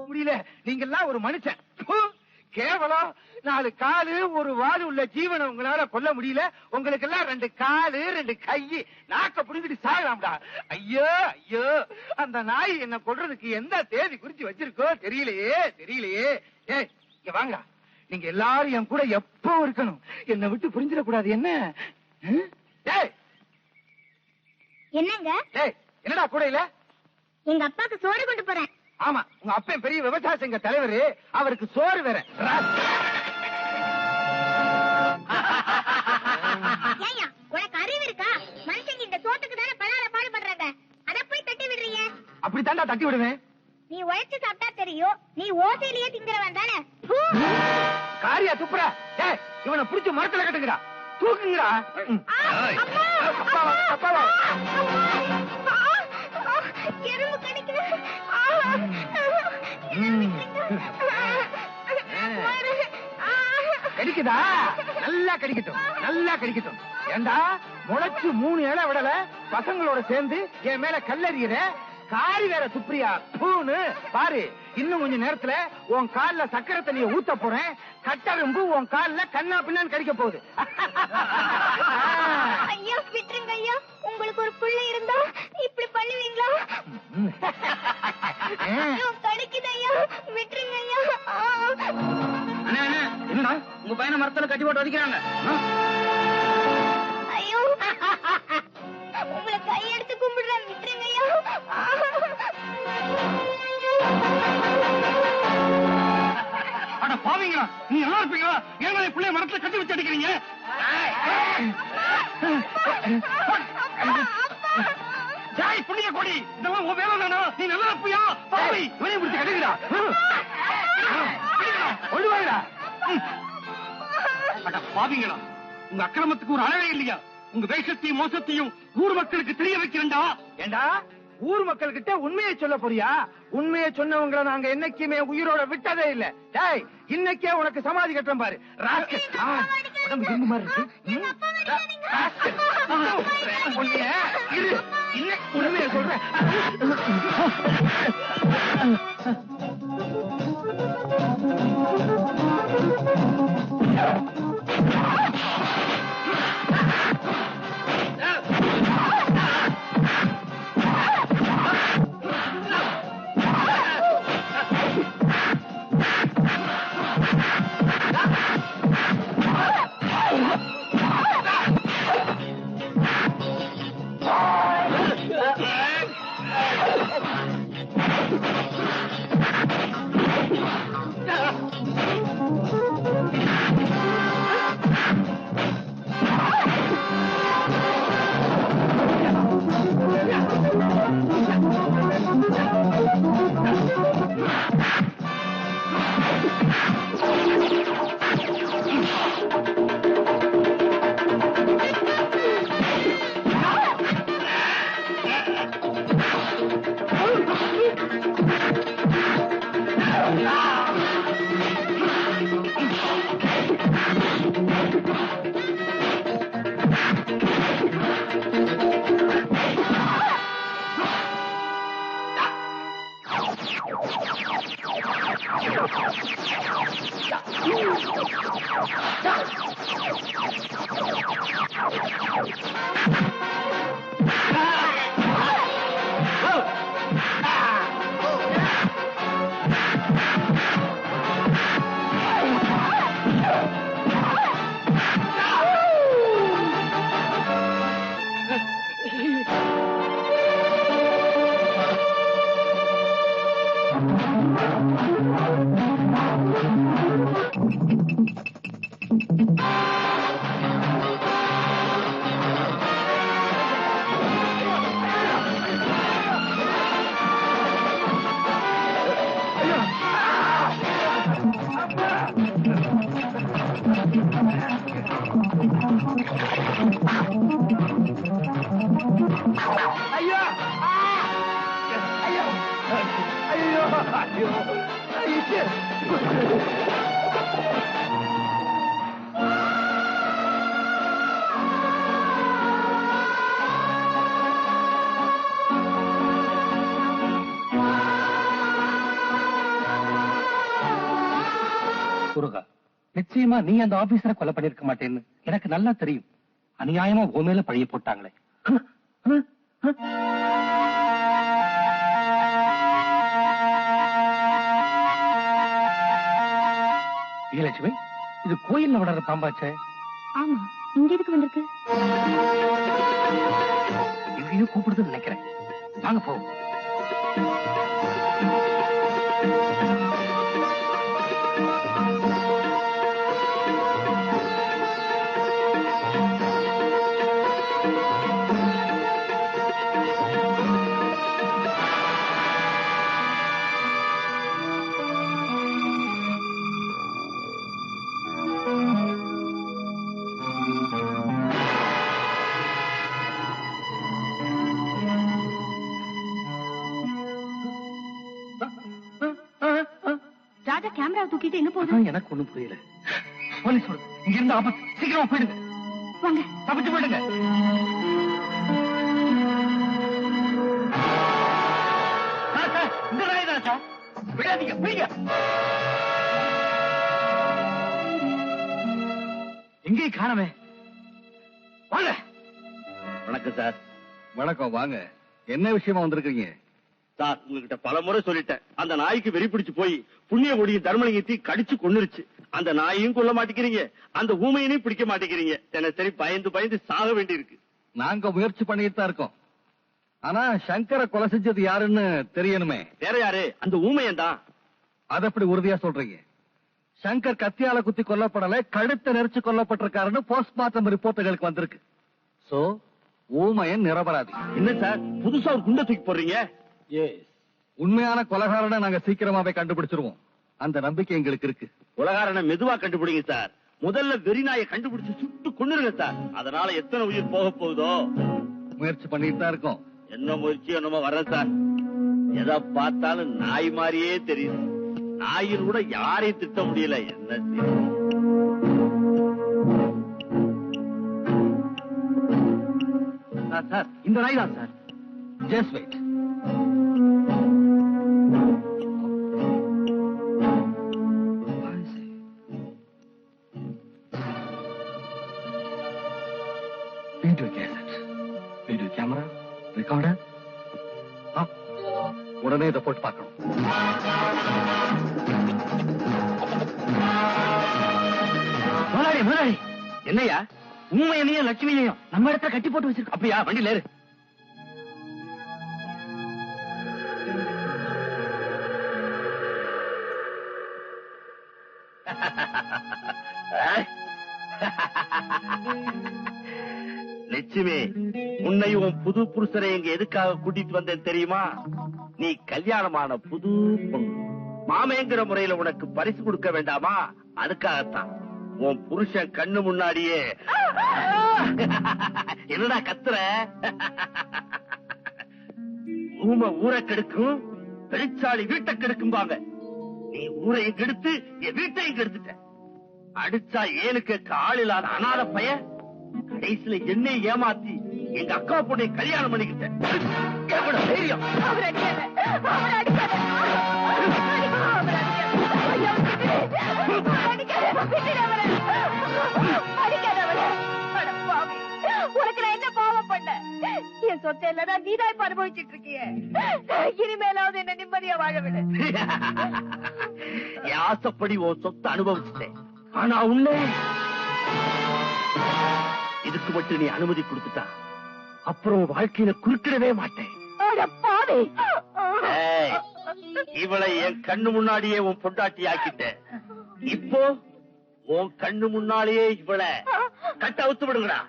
முடியல நீங்க எல்லாம் ஒரு மனுஷன் ப்பு, கேவலம் 4 காலு ஒரு வால் உள்ள ஜீவனை உங்களால கொல்ல முடியல உங்களுக்கு எல்லாம் 2 காலு 2 கை நாக்க புடிங்கிட்டு சாகலாம்டா ஐயோ ஐயோ அந்த நாய் என்ன கொல்றதுக்கு எந்த தேதி குறிச்சு வச்சிருக்கோ தெரியலையே தெரியலையே ஏய் இங்க வாங்க நீங்க எல்லாரும் என் கூட எப்போ இருக்கணும் என்னை விட்டு புரிஞ்சிடக்கூடாது என்ன ஏய் என்னங்க ஏய் என்னடா கூட இல்ல எங்க அப்பாக்கு சோறு கொண்டு போறேன் ஆமா உங்க அப்பன் பெரிய விவசாய சங்க தலைவர் அவருக்கு சோறு வேற ஏய்யா உனக்கு அறிவு இருக்கா மனுஷங்க இந்த சோத்துக்கு தானே பலால பாடுபடுறாங்க அத போய் தட்டி விடுறீங்க அப்படி தாண்டா தட்டி விடுவேன் நீ உழைச்சு சாப்பிட்டா தெரியும் நீ ஓசையிலேயே திங்கிறவன் தானே காரியா துப்புடா ஏய் இவனை புடிச்சு மரத்துல கட்டுங்கடா தூக்குங்கடா. அப்பாவா அப்பாவா எறும்பு கடிக்குது. கடிக்குதா? நல்லா கடிக்கட்டும், நல்லா கடிக்கட்டும். ஏண்டா முளைச்சு 3 இலை விடல, பசங்களோட சேர்ந்து என் மேல கல்லறியிற, காரி வேற துப்ரியா பூன்னு பாரு. இன்னும் கொஞ்ச நேரத்துல உன் கால்ல சக்கரை தண்ணிய ஊத்த போறேன். கட்டரும்பு உன் கால்ல கண்ணா பின்னான்னு கடிக்க போகுது. ஐயா விட்டுருங்க ஐயா, உங்களுக்கு ஒரு பிள்ளை இருந்தா இப்படி பண்ணுவீங்களா? ஐயோ கடிக்குது ஐயா, விட்டுருங்க ஐயா. என்னடா உங்க பையனை மரத்துல கட்டி போட்டு வதைக்கிறாங்க? ஐயோ உங்களை கையெடுத்து கும்பிடுறேன், விட்டுருங்க ஐயா. அட பாவீங்களா, நீ நல்லா இருப்பீங்களா? ஏன்னா பிள்ளைய மரத்துல கட்டி வச்சு அடிக்கிறீங்க? ஜாய் புண்ணிய கொடி, இதெல்லாம் உன் வேலை தானா? நீ நல்லா இருப்பியா? பாவி வெளியே பிடிச்சி கட்டுகிறா. ஒழுவாயிடா. அட பாவீங்களா, உங்க அக்கிரமத்துக்கு ஒரு அளவே இல்லையா? உங்க வேஷத்தையும் மோசத்தையும் ஊர் மக்களுக்கு தெரிய வைக்கிறேன்டா. ஏண்டா ஊர் மக்கள் கிட்ட உண்மையை சொல்ல போறியா? உண்மையை சொன்னவங்களை நாங்க என்னைக்குமே உயிரோட விட்டதே இல்ல. டேய், இன்னைக்கே உனக்கு சமாதி கட்டுறோம் பாரு. ராஸ்கல். உடம்பு இரும்பு மாதிரி இருக்கு. ராஸ்கல். உன்னைய இரு, இன்னைக்கு உண்மையை சொல்றேன். ஐயோ! ஐயோ! ஐயோ! ஐயோ! ஐயோ! முருகா, நிச்சயமா நீ அந்த ஆபீசரை கொலை பண்ணிருக்க மாட்டேன்னு எனக்கு நல்லா தெரியும். அநியாயமா உன் மேல பழிய போட்டாங்களே. விஜயலட்சுமி, இது கோயில்ல வளர்ற பாம்பாச்சே. ஆமா, இங்க எதுக்கு வந்திருக்கு? எங்கேயோ கூப்பிடுதுன்னு நினைக்கிறேன். வாங்க போ. ராஜா கேமராவை தூக்கிட்டு எங்க போகுது? எனக்கு ஒண்ணும் புரியல. போலீஸ் வருது. இங்க இருந்து ஆபத்து. சீக்கிரமா போயிடுங்க. வாங்க. தப்பிச்சு போயிடுங்க. இந்த நாய் தான் சார். விடாதீங்க, பிடிங்க. எங்கேயும் காணமே. வாங்க. வணக்கம் சார். வணக்கம், வாங்க. என்ன விஷயமா வந்திருக்கீங்க? சார், உங்ககிட்ட பல முறை சொல்லிட்டேன். அந்த நாய்க்கு வெறி பிடிச்சு போய் புண்ணிய கொடிய தர்மலிங்கத்தை கடிச்சு கொன்னுருச்சு. அந்த நாயையும் கொல்ல மாட்டேங்கிறீங்க, அந்த ஊமையனையும் பிடிக்க மாட்டேங்கிறீங்க. தினசரி பயந்து பயந்து சாக வேண்டி இருக்கு. நாங்க முயற்சி பண்ணிட்டு தான் இருக்கோம். ஆனா சங்கரை கொலை செஞ்சது யாருன்னு தெரியணுமே. வேற யாரு? அந்த ஊமையன் தான். அத எப்படி உறுதியா சொல்றீங்க? சங்கர் கத்தியால குத்தி கொல்லப்படல, கழுத்தை நெரிச்சு கொல்லப்பட்டிருக்காருன்னு போஸ்ட்மார்ட்டம் ரிப்போர்ட்டுகளுக்கு வந்திருக்கு. சோ ஊமையன் நிரபராதி. என்ன சார் புதுசா ஒரு குண்டை தூக்கி போடுறீங்க? உண்மையான கொலைகாரனை நாங்க சீக்கிரமாவே கண்டுபிடிச்சிருவோம். அந்த நம்பிக்கை எங்களுக்கு இருக்கு. உலகாரனை மெதுவா கண்டுபிடிங்க சார். முதல்ல வெறிநாயை கண்டுபிடிச்சு சுட்டு கொன்னுருங்க சார். அதனால எத்தனை உயிர் போக போகுதோ. முயற்சி பண்ணிட்டு தான் இருக்கோம். என்ன முயற்சி என்னமோ வர்றேன் சார். எதை பார்த்தாலும் நாய் மாதிரியே தெரியுது. நாயின் கூட யாரையும் திட்ட முடியல. என்ன செய்ய? சார், இந்த நாய் தான் sir. Just wait. Video cassette, video camera, recorder. உடனே இதை போட்டு பார்க்கணும். முதலாளி, என்னையா உண்மையனையும் லட்சுமியையும் நம்ம இடத்துல கட்டி போட்டு வச்சிருக்கோம். அப்படியா? வண்டியில ஏறு. லட்சுமி, உன்னையும் உன் புது புருஷரை இங்க எதுக்காக கூட்டிட்டு வந்தேன் தெரியுமா? நீ கல்யாணமான புது பொண்ணு. மாமேங்கிற முறையில உனக்கு பரிசு கொடுக்க வேண்டாமா? அதுக்காகத்தான். உன் புருஷன் கண்ணு முன்னாடியே. என்னடா கத்துற? ஊமை ஊரை கெடுக்கும், பெருச்சாளி வீட்டை கெடுக்கும்பாங்க. நீ ஊரையும் கெடுத்து என் வீட்டையும் கெடுத்துட்ட. அடிச்சா ஏனு கேட்க ஆள் இல்லாத அனாத பைய கடைசியில என்னை ஏமாத்தி எங்க அக்கா பொண்ணை கல்யாணம் பண்ணிக்கிட்டேன். எவ்வளவு தைரியம்? உனக்கு நான் என்ன பாவம் பண்ண? என் சொத்தை இல்லதான் நீதான் இப்ப அனுபவிச்சுட்டு இருக்கிய. இனிமேலாவது என்ன நிம்மதியா வாழ விடு. என் ஆசைப்படி உன் சொத்தை அனுபவிச்சுட்டேன். ஆனா உன்னை இதுக்கு மட்டும் நீ அனுமதி கொடுத்துட்டா அப்புறம் வாழ்க்கையில குறுக்கிடவே மாட்டேன். ஏய், இவளை என் கண்ணு முன்னாடியே உன் பொண்டாட்டி ஆக்கிட்டேன். இப்போ உன் கண்ணு முன்னாலேயே இவளை கட்ட அவுத்து விடுங்கடா.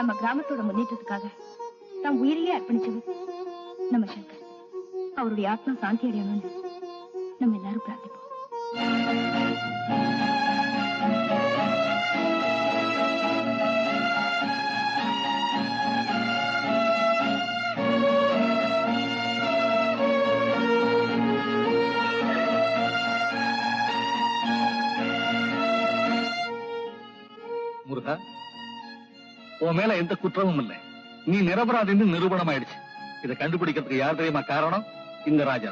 நம்ம கிராமத்தோட முன்னேற்றத்துக்காக தான் உயிரையே அர்ப்பணிச்சவர் நம்ம சங்கர். அவருடைய ஆத்மா சாந்தி அடையணும்னு நம்ம எல்லாரும் பிரார்த்திப்போம். முருகா, உன் மேல எந்த குற்றமும் இல்லை. நீ நிரபராதின்னு நிரூபணம் ஆயிடுச்சு. இதை கண்டுபிடிக்கிறதுக்கு யார் தெரியுமா காரணம்? இந்த ராஜா.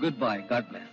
Good bye, God plus.